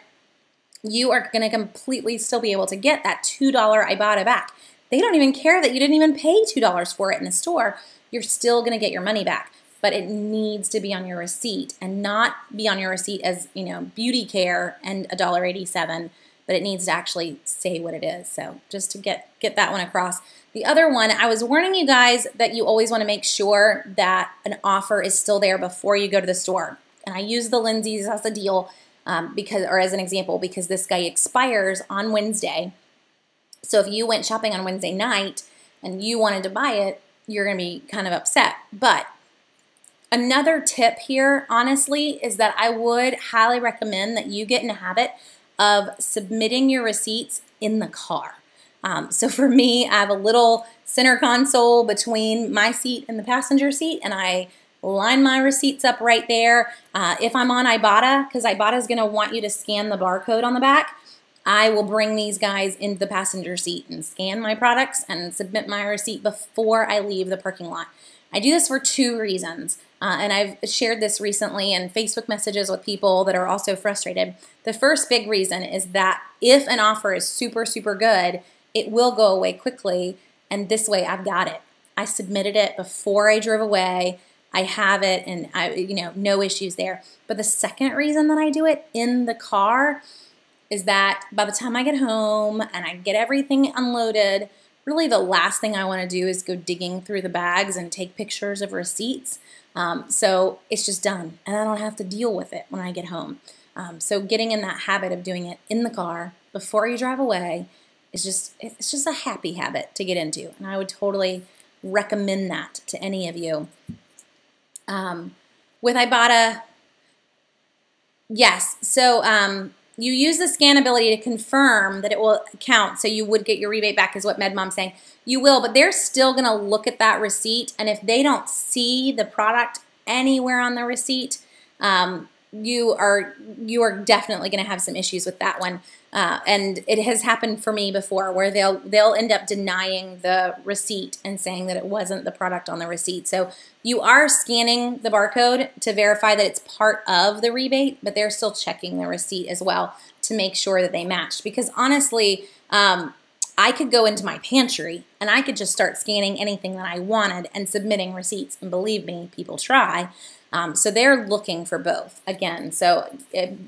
S1: you are going to completely still be able to get that $2 Ibotta back. They don't even care that you didn't even pay $2 for it in the store. You're still going to get your money back, but it needs to be on your receipt and not be on your receipt as, beauty care and $1.87, but it needs to actually say what it is. So just to get that one across. The other one, I was warning you guys that you always want to make sure that an offer is still there before you go to the store. And I use the Lindsay's as a deal as an example, because this guy expires on Wednesday. So if you went shopping on Wednesday night and you wanted to buy it, you're going to be kind of upset. But another tip here, honestly, is that I would highly recommend that you get in a habit of submitting your receipts in the car. So for me, I have a little center console between my seat and the passenger seat, and I line my receipts up right there. If I'm on Ibotta, because Ibotta is going to want you to scan the barcode on the back, I will bring these guys into the passenger seat and scan my products and submit my receipt before I leave the parking lot. I do this for two reasons, and I've shared this recently in Facebook messages with people that are also frustrated. The first big reason is that if an offer is super, super good, it will go away quickly, and this way I've got it. I submitted it before I drove away. I have it, and no issues there. But the second reason that I do it in the car is that by the time I get home and I get everything unloaded, really the last thing I want to do is go digging through the bags and take pictures of receipts. So it's just done, and I don't have to deal with it when I get home. So getting in that habit of doing it in the car before you drive away it's just a happy habit to get into, and I would totally recommend that to any of you. With Ibotta, yes, so you use the scan ability to confirm that it will count, so you would get your rebate back is what MedMom's saying. You will, but they're still going to look at that receipt, and if they don't see the product anywhere on the receipt, you are definitely going to have some issues with that one. And it has happened for me before where they'll end up denying the receipt and saying that it wasn't the product on the receipt. So you are scanning the barcode to verify that it's part of the rebate, but they're still checking the receipt as well to make sure that they matched. Because honestly, I could go into my pantry and I could just start scanning anything that I wanted and submitting receipts. And believe me, people try. So they're looking for both again. So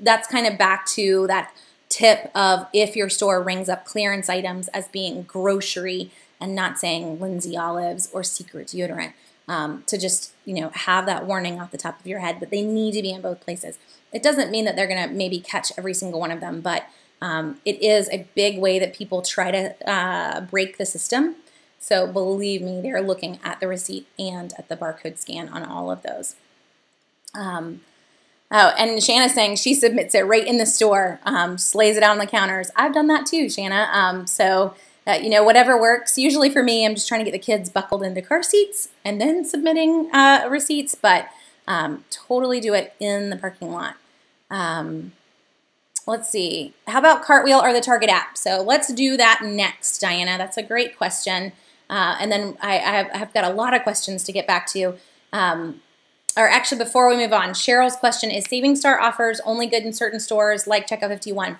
S1: that's kind of back to that tip of if your store rings up clearance items as being grocery and not saying Lindsay Olives or Secret Deodorant, to just, you know, have that warning off the top of your head that they need to be in both places. It doesn't mean that they're going to maybe catch every single one of them, but it is a big way that people try to break the system. So believe me, they're looking at the receipt and at the barcode scan on all of those. Oh, and Shanna's saying she submits it right in the store, just lays it out on the counters. I've done that too, Shanna. You know, whatever works. Usually for me, I'm just trying to get the kids buckled into car seats and then submitting receipts, but totally do it in the parking lot. Let's see. How about Cartwheel or the Target app? So let's do that next, Diana. That's a great question. And then I've got a lot of questions to get back to. Or actually, before we move on, Cheryl's question is Saving Star offers only good in certain stores like Checkout 51.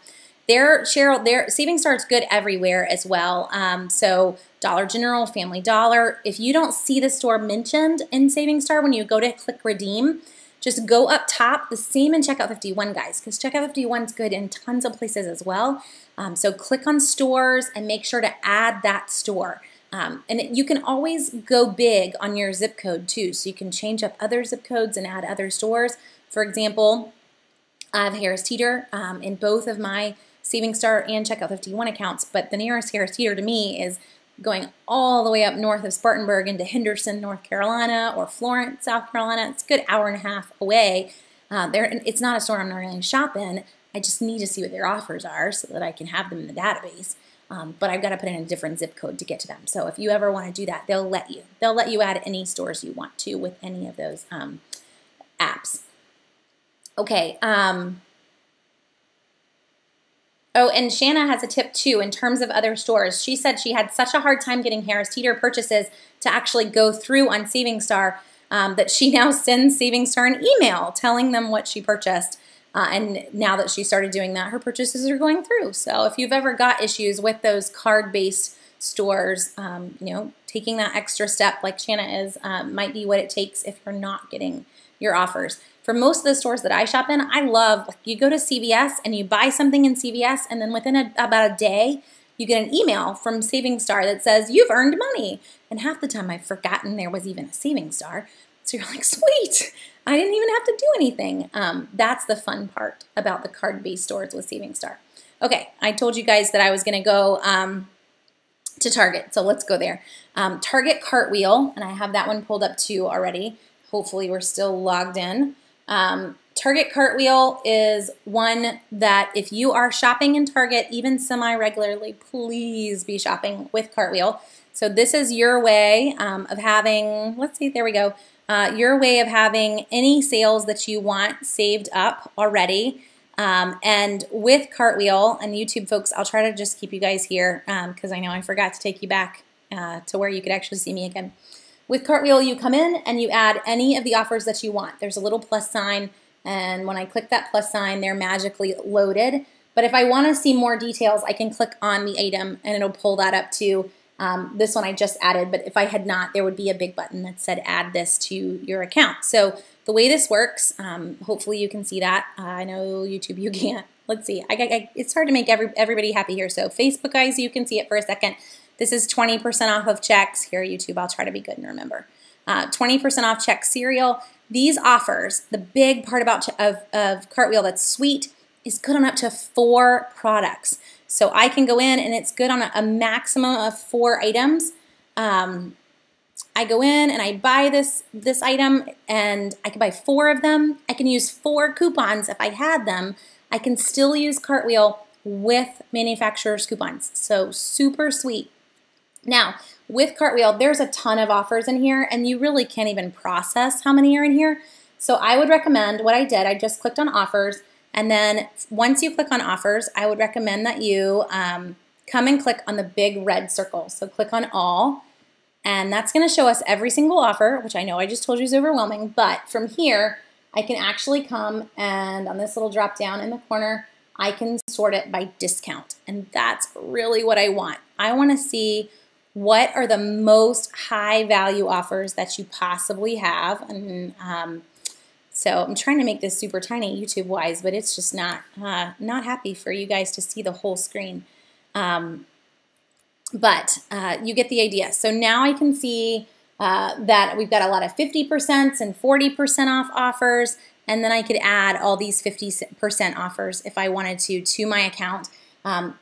S1: Cheryl, Saving Star is good everywhere as well. So Dollar General, Family Dollar. If you don't see the store mentioned in Saving Star when you go to click redeem, just go up top, the same in Checkout 51, guys, because Checkout 51 is good in tons of places as well. So click on stores and make sure to add that store. You can always go big on your zip code too, so you can change up other zip codes and add other stores. For example, I have Harris Teeter in both of my Saving Star and Checkout 51 accounts, but the nearest Harris Teeter to me is going all the way up north of Spartanburg into Henderson, North Carolina, or Florence, South Carolina. It's a good hour and a half away. It's not a store I'm not really going to shop in. I just need to see what their offers are so that I can have them in the database. But I've got to put in a different zip code to get to them. So if you ever want to do that, they'll let you. They'll let you add any stores you want to with any of those apps. Okay. Oh, and Shanna has a tip too in terms of other stores. She said she had such a hard time getting Harris Teeter purchases to actually go through on Saving Star that she now sends Saving Star an email telling them what she purchased. And now that she started doing that, her purchases are going through. So if you've ever got issues with those card-based stores, you know, taking that extra step like Shanna is might be what it takes if you're not getting your offers. For most of the stores that I shop in, I love, like, you go to CVS and you buy something in CVS, and then within about a day, you get an email from Saving Star that says, you've earned money. And half the time I've forgotten there was even a Saving Star. So you're like, sweet, I didn't even have to do anything. That's the fun part about the card-based stores with Saving Star. Okay, I told you guys that I was going to go to Target, so let's go there. Target Cartwheel, and I have that one pulled up too already. Hopefully we're still logged in. Target Cartwheel is one that if you are shopping in Target, even semi-regularly, please be shopping with Cartwheel. So this is your way of having, let's see, there we go. Your way of having any sales that you want saved up already. And with Cartwheel, and YouTube folks, I'll try to just keep you guys here because I know I forgot to take you back to where you could actually see me again. With Cartwheel, you come in and you add any of the offers that you want. There's a little plus sign, and when I click that plus sign, they're magically loaded. But if I want to see more details, I can click on the item and it'll pull that up too. This one I just added, but if I had not, there would be a big button that said add this to your account. So the way this works, hopefully you can see that. I know YouTube you can't. Let's see. It's hard to make everybody happy here. So Facebook guys, you can see it for a second. This is 20% off of checks. Here, YouTube, I'll try to be good and remember. 20% off check cereal. These offers, the big part about of Cartwheel that's sweet, is good on up to 4 products. So I can go in and it's good on a maximum of 4 items. I go in and I buy this item and I can buy 4 of them. I can use 4 coupons if I had them. I can still use Cartwheel with manufacturer's coupons. So super sweet. Now, with Cartwheel, there's a ton of offers in here and you really can't even process how many are in here. So I would recommend what I did. I just clicked on offers, and then once you click on offers, I would recommend that you come and click on the big red circle. So click on all, and that's going to show us every single offer, which I know I just told you is overwhelming, but from here, I can actually come and on this little drop down in the corner, I can sort it by discount, and that's really what I want. I want to see what are the most high value offers that you possibly have, and so I'm trying to make this super tiny YouTube wise, but it's just not happy for you guys to see the whole screen. But you get the idea. So now I can see that we've got a lot of 50% and 40% off offers, and then I could add all these 50% offers if I wanted to my account.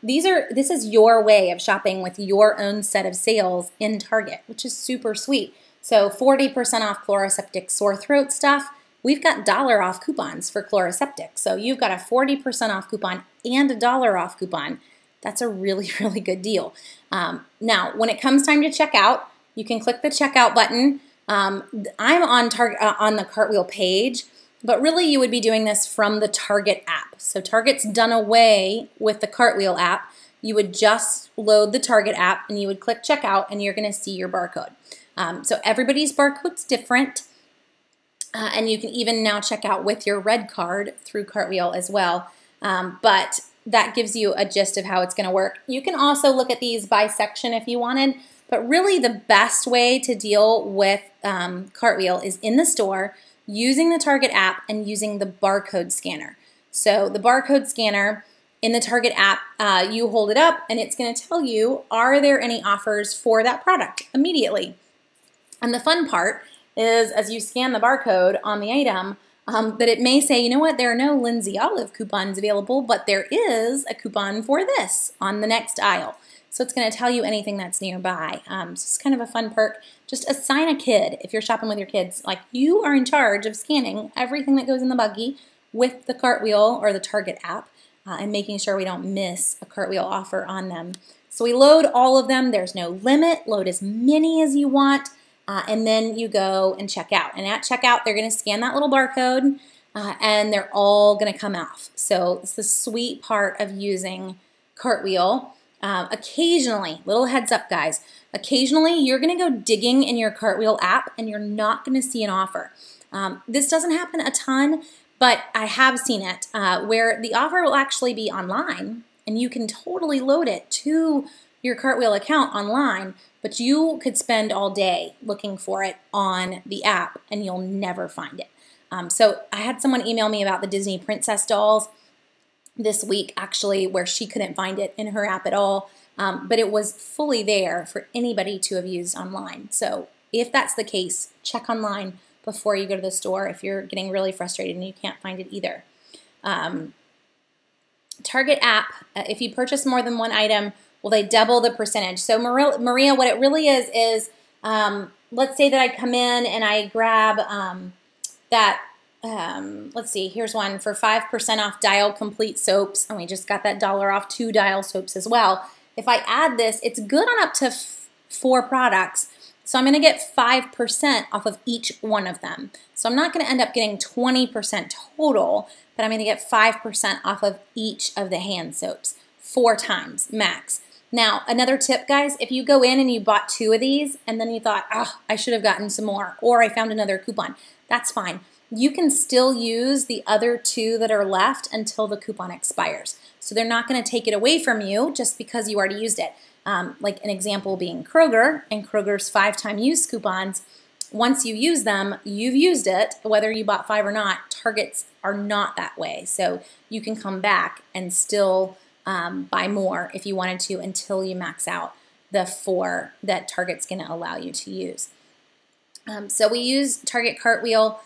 S1: This is your way of shopping with your own set of sales in Target, which is super sweet. So 40% off Chloraseptic sore throat stuff. We've got $1 off coupons for Chloraseptic. So you've got a 40% off coupon and a $1 off coupon. That's a really, really good deal. Now, when it comes time to check out, you can click the checkout button. I'm on the Cartwheel page, but really you would be doing this from the Target app. So Target's done away with the Cartwheel app. You would just load the Target app and you would click checkout and you're going to see your barcode. So everybody's barcode's different. And you can even now check out with your red card through Cartwheel as well. But that gives you a gist of how it's going to work. You can also look at these by section if you wanted, but really the best way to deal with Cartwheel is in the store using the Target app and using the barcode scanner. So the barcode scanner in the Target app, you hold it up and it's going to tell you, are there any offers for that product immediately? And the fun part is as you scan the barcode on the item, that it may say, you know what, there are no Lindsay Olive coupons available, but there is a coupon for this on the next aisle. So it's going to tell you anything that's nearby. So it's kind of a fun perk. Just assign a kid, if you're shopping with your kids, like you are in charge of scanning everything that goes in the buggy with the Cartwheel or the Target app and making sure we don't miss a Cartwheel offer on them. So we load all of them. There's no limit. Load as many as you want. And then you go and check out. And at checkout, they're going to scan that little barcode and they're all going to come off. So it's the sweet part of using Cartwheel. Occasionally, little heads up guys, occasionally you're going to go digging in your Cartwheel app and you're not going to see an offer. This doesn't happen a ton, but I have seen it where the offer will actually be online and you can totally load it to your Cartwheel account online, but you could spend all day looking for it on the app and you'll never find it. So I had someone email me about the Disney princess dolls this week actually where she couldn't find it in her app at all, but it was fully there for anybody to have used online. So if that's the case, check online before you go to the store if you're getting really frustrated and you can't find it either. Target app, if you purchase more than one item, well, they double the percentage. So Maria, what it really is let's say that I come in and I grab let's see, here's one for 5% off Dial Complete soaps, and we just got that $1 off 2 Dial soaps as well. If I add this, it's good on up to 4 products, so I'm going to get 5% off of each one of them. So I'm not going to end up getting 20% total, but I'm going to get 5% off of each of the hand soaps 4 times max. Now, another tip, guys, if you go in and you bought 2 of these and then you thought, oh, I should have gotten some more, or I found another coupon, that's fine. You can still use the other 2 that are left until the coupon expires. So they're not going to take it away from you just because you already used it. Like an example being Kroger and Kroger's 5-time use coupons. Once you use them, you've used it, whether you bought 5 or not. Targets are not that way. So you can come back and still buy more if you wanted to until you max out the 4 that Target's going to allow you to use. So we use Target Cartwheel.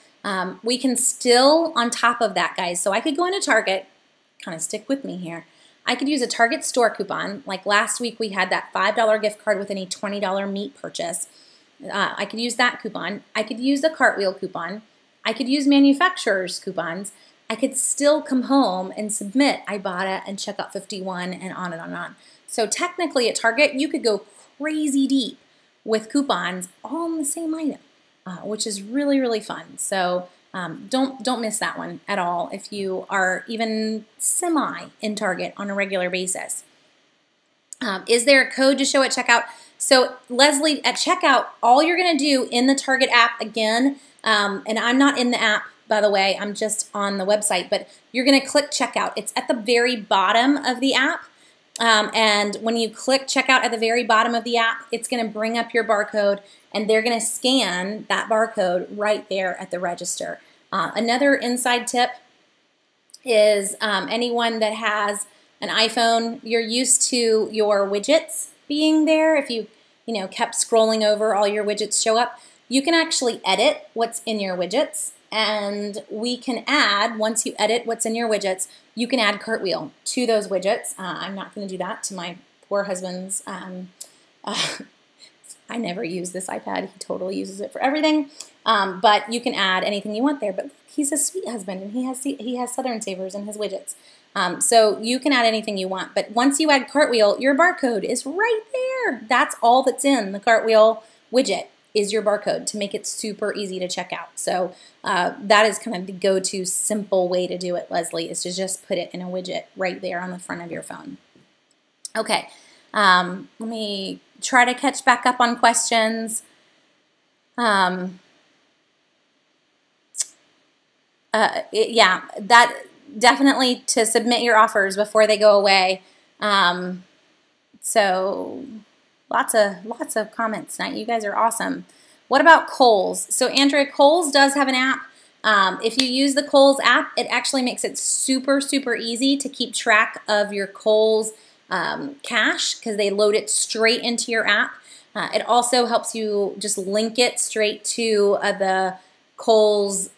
S1: We can still, on top of that, guys, so I could go into Target, kind of stick with me here. I could use a Target store coupon. Like last week, we had that $5 gift card with any $20 meat purchase. I could use that coupon. I could use the Cartwheel coupon. I could use manufacturer's coupons. I could still come home and submit I bought it and check out 51 and on and on and on. So technically at Target, you could go crazy deep with coupons all on the same item. Which is really, really fun. So Don't miss that one at all if you are even semi in Target on a regular basis. Is there a code to show at checkout? So Leslie, at checkout, all you're going to do in the Target app again, and I'm not in the app, by the way, I'm just on the website, but you're going to click checkout. It's at the very bottom of the app. And when you click checkout at the very bottom of the app, it's going to bring up your barcode, and they're going to scan that barcode right there at the register. Another inside tip is anyone that has an iPhone, you're used to your widgets being there. If you kept scrolling over, all your widgets show up. You can actually edit what's in your widgets, and we can add, once you edit what's in your widgets, you can add Cartwheel to those widgets. I'm not going to do that to my poor husband's. I never use this iPad. He totally uses it for everything. But you can add anything you want there. But he's a sweet husband, and he has Southern Savers in his widgets. So you can add anything you want. But once you add Cartwheel, your barcode is right there. That's all that's in the Cartwheel widget is your barcode to make it super easy to check out. So that is kind of the go-to simple way to do it, Leslie, is to just put it in a widget right there on the front of your phone. Okay, let me try to catch back up on questions. Yeah, that definitely to submit your offers before they go away. So lots of comments tonight. You guys are awesome. What about Kohl's? So Andrea, Kohl's does have an app. If you use the Kohl's app, it actually makes it super, super easy to keep track of your Kohl's cash because they load it straight into your app. It also helps you just link it straight to the Kohl's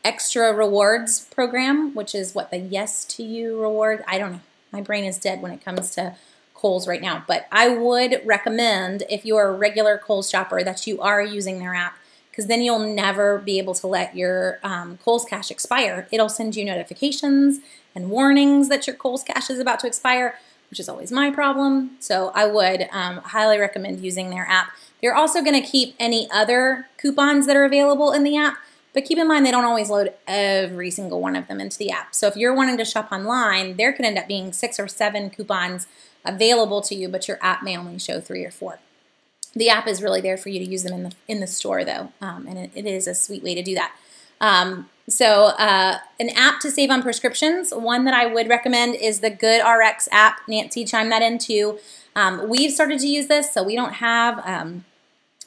S1: extra rewards program, which is what, the Yes to You reward? I don't know. My brain is dead when it comes to Kohl's right now, but I would recommend, if you are a regular Kohl's shopper, that you are using their app, because then you'll never be able to let your Kohl's cash expire. It'll send you notifications and warnings that your Kohl's cash is about to expire, which is always my problem. So I would highly recommend using their app. They're also going to keep any other coupons that are available in the app, but keep in mind they don't always load every single one of them into the app. So if you're wanting to shop online, there could end up being 6 or 7 coupons available to you, but your app may only show 3 or 4. The app is really there for you to use them in the store, though, and it is a sweet way to do that. So an app to save on prescriptions, one that I would recommend is the GoodRx app. Nancy chimed that in too. We've started to use this, so we don't have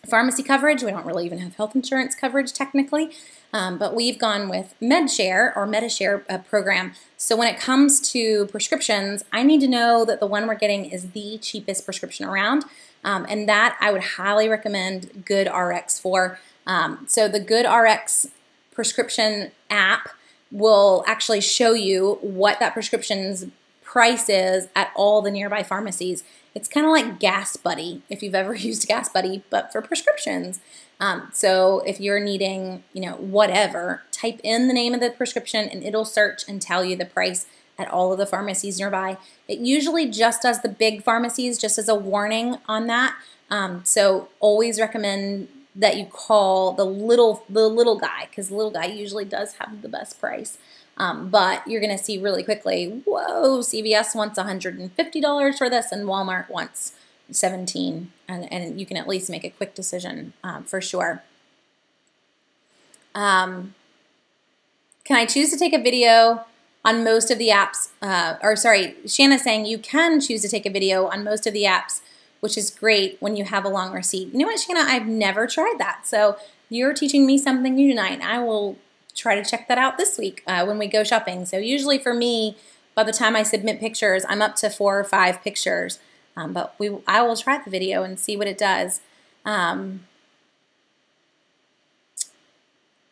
S1: pharmacy coverage. We don't really even have health insurance coverage technically, but we've gone with MedShare or MediShare program. So when it comes to prescriptions, I need to know that the one we're getting is the cheapest prescription around, and that I would highly recommend GoodRx for. So the GoodRx prescription app will actually show you what that prescription's price is at all the nearby pharmacies. It's kind of like Gas Buddy, if you've ever used Gas Buddy, but for prescriptions. So if you're needing, whatever, type in the name of the prescription and it'll search and tell you the price at all of the pharmacies nearby. It usually just does the big pharmacies, just as a warning on that. So always recommend that you call the little guy, because the little guy usually does have the best price. But you're going to see really quickly, whoa, CVS wants $150 for this and Walmart wants $17, and you can at least make a quick decision for sure. Can I choose to take a video on most of the apps? Shanna's saying you can choose to take a video on most of the apps, which is great when you have a long receipt. You know what, Shanna? I've never tried that. So you're teaching me something new tonight, and I will try to check that out this week when we go shopping. So usually for me, by the time I submit pictures, I'm up to 4 or 5 pictures. But I will try the video and see what it does. Oh,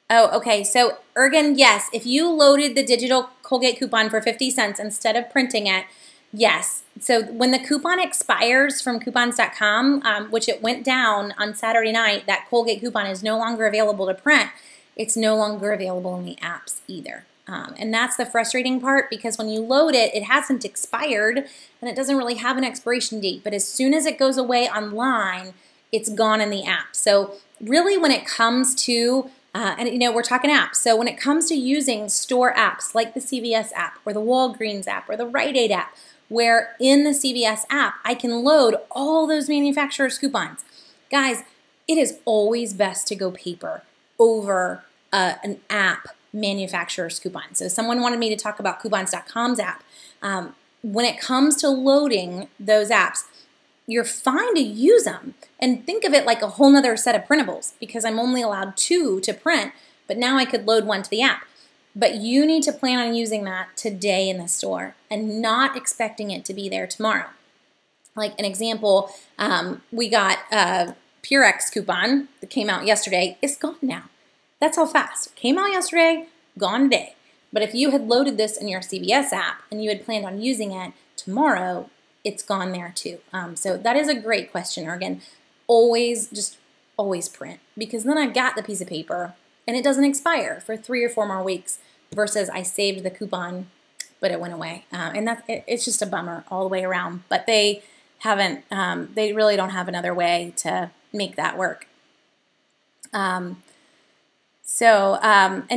S1: okay. So Ergen, yes, if you loaded the digital Colgate coupon for 50 cents instead of printing it, yes. So when the coupon expires from coupons.com, which it went down on Saturday night, that Colgate coupon is no longer available to print. It's no longer available in the apps either. And that's the frustrating part, because when you load it, it hasn't expired and it doesn't really have an expiration date. But as soon as it goes away online, it's gone in the app. So really when it comes to And we're talking apps. So when it comes to using store apps like the CVS app or the Walgreens app or the Rite Aid app, where in the CVS app I can load all those manufacturers' coupons. Guys, it is always best to go paper over an app manufacturer's coupon. So someone wanted me to talk about coupons.com's app. When it comes to loading those apps, you're fine to use them and think of it like a whole nother set of printables because I'm only allowed 2 to print, but now I could load 1 to the app. But you need to plan on using that today in the store and not expecting it to be there tomorrow. Like an example, we got a Purex coupon that came out yesterday. It's gone now. That's how fast. Came out yesterday, gone today. But if you had loaded this in your CVS app and you had planned on using it tomorrow, it's gone there too. So that is a great question, Ergen. Just always print, because then I've got the piece of paper and it doesn't expire for 3 or 4 more weeks versus I saved the coupon, but it went away. And it's just a bummer all the way around, but they really don't have another way to make that work. And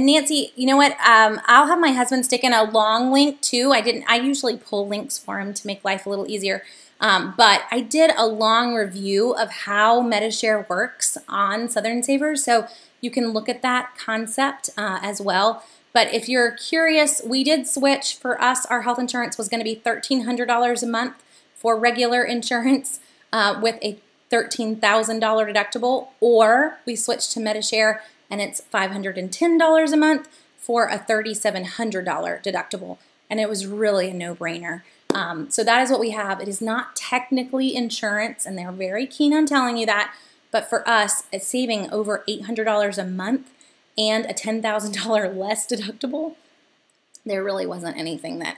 S1: Nancy, you know what? I'll have my husband stick in a long link too. I usually pull links for him to make life a little easier. But I did a long review of how MediShare works on Southern Savers. So you can look at that concept as well. But if you're curious, we did switch. For us, our health insurance was going to be $1,300 a month for regular insurance with a $13,000 deductible, or we switched to MediShare and it's $510 a month for a $3,700 deductible. And it was really a no-brainer. So that is what we have. It is not technically insurance, and they're very keen on telling you that. But for us, it's saving over $800 a month and a $10,000 less deductible. There really wasn't anything that,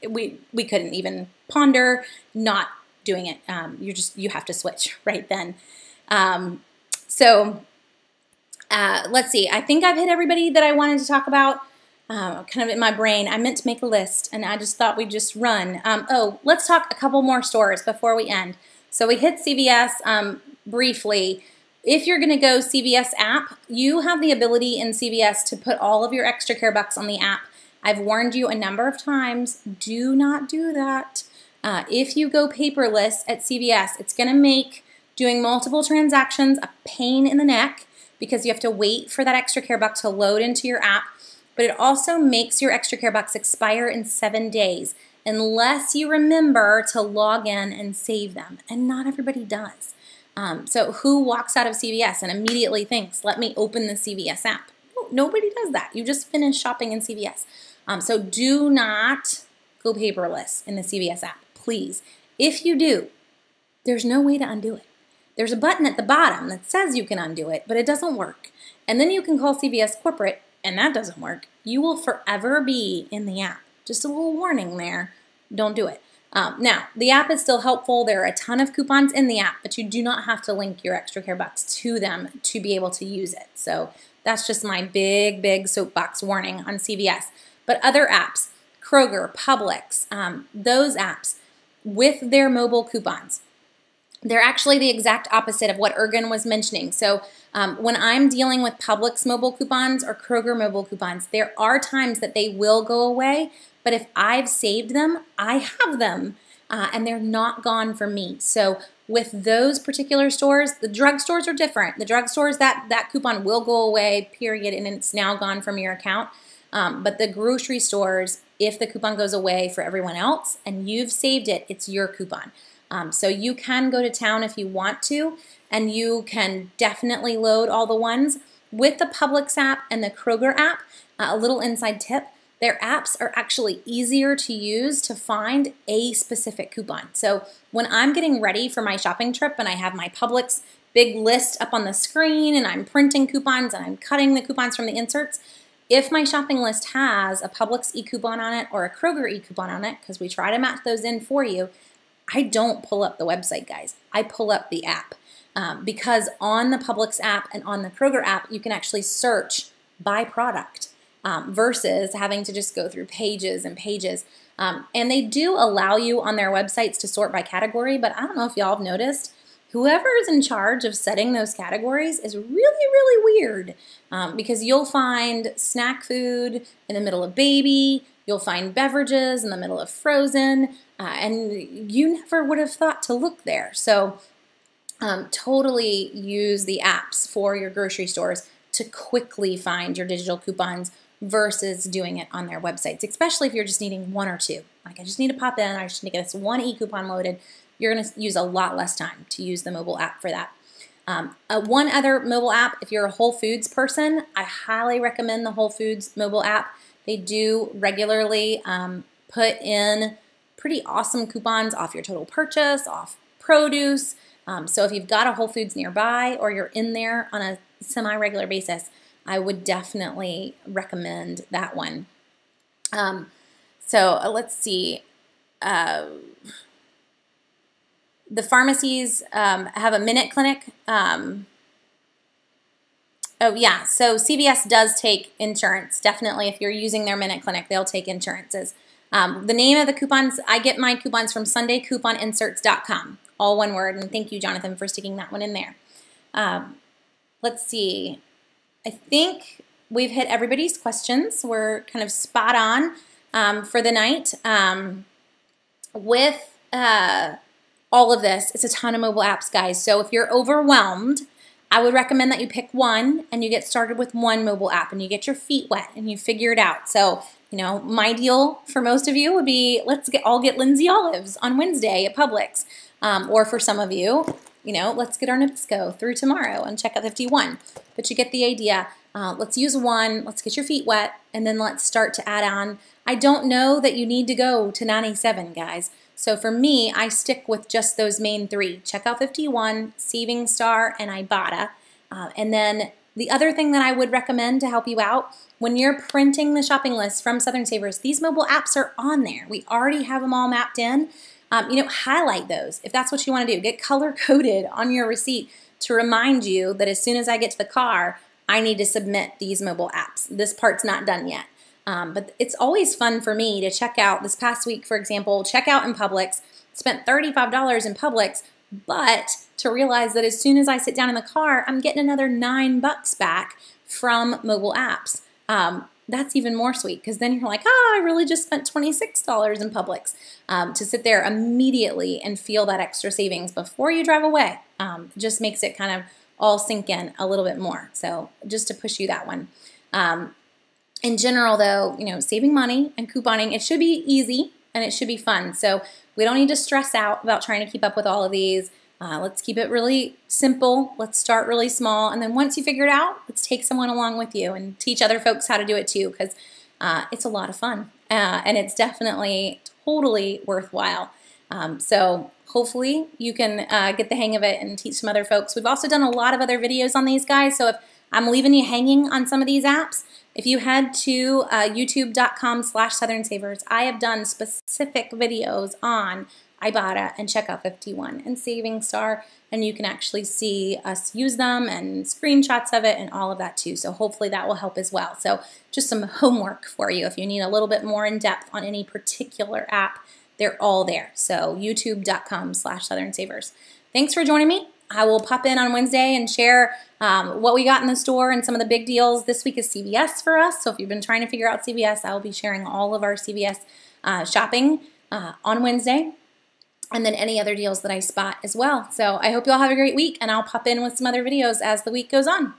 S1: we couldn't even ponder not doing it. You have to switch right then. Let's see. I think I've hit everybody that I wanted to talk about. Kind of in my brain. I meant to make a list, and I just thought we'd just run. Let's talk a couple more stores before we end. So we hit CVS briefly. If you're going to go CVS app, you have the ability in CVS to put all of your extra care bucks on the app. I've warned you a number of times, do not do that. If you go paperless at CVS, it's going to make doing multiple transactions a pain in the neck because you have to wait for that extra care buck to load into your app. But it also makes your extra care bucks expire in 7 days unless you remember to log in and save them. And not everybody does. So who walks out of CVS and immediately thinks, let me open the CVS app? No, nobody does that. You just finish shopping in CVS. So do not go paperless in the CVS app, please. If you do, there's no way to undo it. There's a button at the bottom that says you can undo it, but it doesn't work. And then you can call CVS corporate, and that doesn't work. You will forever be in the app. Just a little warning there. Don't do it. Now, the app is still helpful. There are a ton of coupons in the app, but you do not have to link your extra care bucks to them to be able to use it. So that's just my big soapbox warning on CVS. But other apps, Kroger, Publix, those apps with their mobile coupons, they're actually the exact opposite of what Ergen was mentioning. So when I'm dealing with Publix mobile coupons or Kroger mobile coupons, there are times that they will go away, but if I've saved them, I have them, and they're not gone for me. So with those particular stores, the drugstores are different. The drugstores, that coupon will go away, period, and it's now gone from your account. But the grocery stores, if the coupon goes away for everyone else and you've saved it, it's your coupon. So you can go to town if you want to, and you can definitely load all the ones. With the Publix app and the Kroger app, a little inside tip, their apps are actually easier to use to find a specific coupon. So when I'm getting ready for my shopping trip and I have my Publix big list up on the screen and I'm printing coupons and I'm cutting the coupons from the inserts, if my shopping list has a Publix e-coupon on it or a Kroger e-coupon on it, because we try to match those in for you, I don't pull up the website, guys. I pull up the app because on the Publix app and on the Kroger app, you can actually search by product versus having to just go through pages and pages. And they do allow you on their websites to sort by category, but I don't know if y'all have noticed, whoever is in charge of setting those categories is really, really weird because you'll find snack food in the middle of baby, you'll find beverages in the middle of frozen, and you never would have thought to look there. So totally use the apps for your grocery stores to quickly find your digital coupons versus doing it on their websites, especially if you're just needing one or two. Like, I just need to pop in, I just need to get this one e-coupon loaded. You're going to use a lot less time to use the mobile app for that. One other mobile app, if you're a Whole Foods person, I highly recommend the Whole Foods mobile app. They do regularly put in pretty awesome coupons off your total purchase, off produce. So if you've got a Whole Foods nearby or you're in there on a semi-regular basis, I would definitely recommend that one. Let's see. The pharmacies have a minute clinic. Oh yeah, so CVS does take insurance. Definitely, if you're using their minute clinic, they'll take insurances. The name of the coupons, I get my coupons from SundayCouponInserts.com. All one word, and thank you, Jonathan, for sticking that one in there. Let's see. I think we've hit everybody's questions. We're kind of spot on for the night. With all of this, it's a ton of mobile apps, guys. So if you're overwhelmed, I would recommend that you pick one and you get started with one mobile app and you get your feet wet and you figure it out. So, you know, my deal for most of you would be let's all get Lindsay Olives on Wednesday at Publix. Or for some of you, you know, let's get our Nabisco through tomorrow and check out 51. But you get the idea. Let's use one, let's get your feet wet, and then let's start to add on. I don't know that you need to go to 97, guys. So for me, I stick with just those main three. Checkout 51, Saving Star, and Ibotta. And then the other thing that I would recommend to help you out, when you're printing the shopping list from Southern Savers, these mobile apps are on there. We already have them all mapped in. You know, highlight those if that's what you want to do. Get color-coded on your receipt to remind you that as soon as I get to the car, I need to submit these mobile apps. This part's not done yet. But it's always fun for me to check out. This past week, for example, check out in Publix, spent $35 in Publix, but to realize that as soon as I sit down in the car, I'm getting another $9 back from mobile apps. That's even more sweet because then you're like, oh, I really just spent $26 in Publix. To sit there immediately and feel that extra savings before you drive away just makes it kind of all sink in a little bit more. So just to push you that one. In general, though, you know, saving money and couponing, it should be easy and it should be fun. So we don't need to stress out about trying to keep up with all of these. Let's keep it really simple. Let's start really small. And then once you figure it out, let's take someone along with you and teach other folks how to do it too, because it's a lot of fun. And it's definitely totally worthwhile. So hopefully you can get the hang of it and teach some other folks. We've also done a lot of other videos on these guys. So if I'm leaving you hanging on some of these apps, if you head to youtube.com/SouthernSavers, I have done specific videos on Ibotta and Checkout 51 and Saving Star, and you can actually see us use them and screenshots of it and all of that too. So hopefully that will help as well. So just some homework for you if you need a little bit more in depth on any particular app. They're all there. So youtube.com/SouthernSavers. Thanks for joining me. I will pop in on Wednesday and share what we got in the store and some of the big deals. This week is CVS for us. So if you've been trying to figure out CVS, I will be sharing all of our CVS shopping on Wednesday. And then any other deals that I spot as well. So I hope you all have a great week, and I'll pop in with some other videos as the week goes on.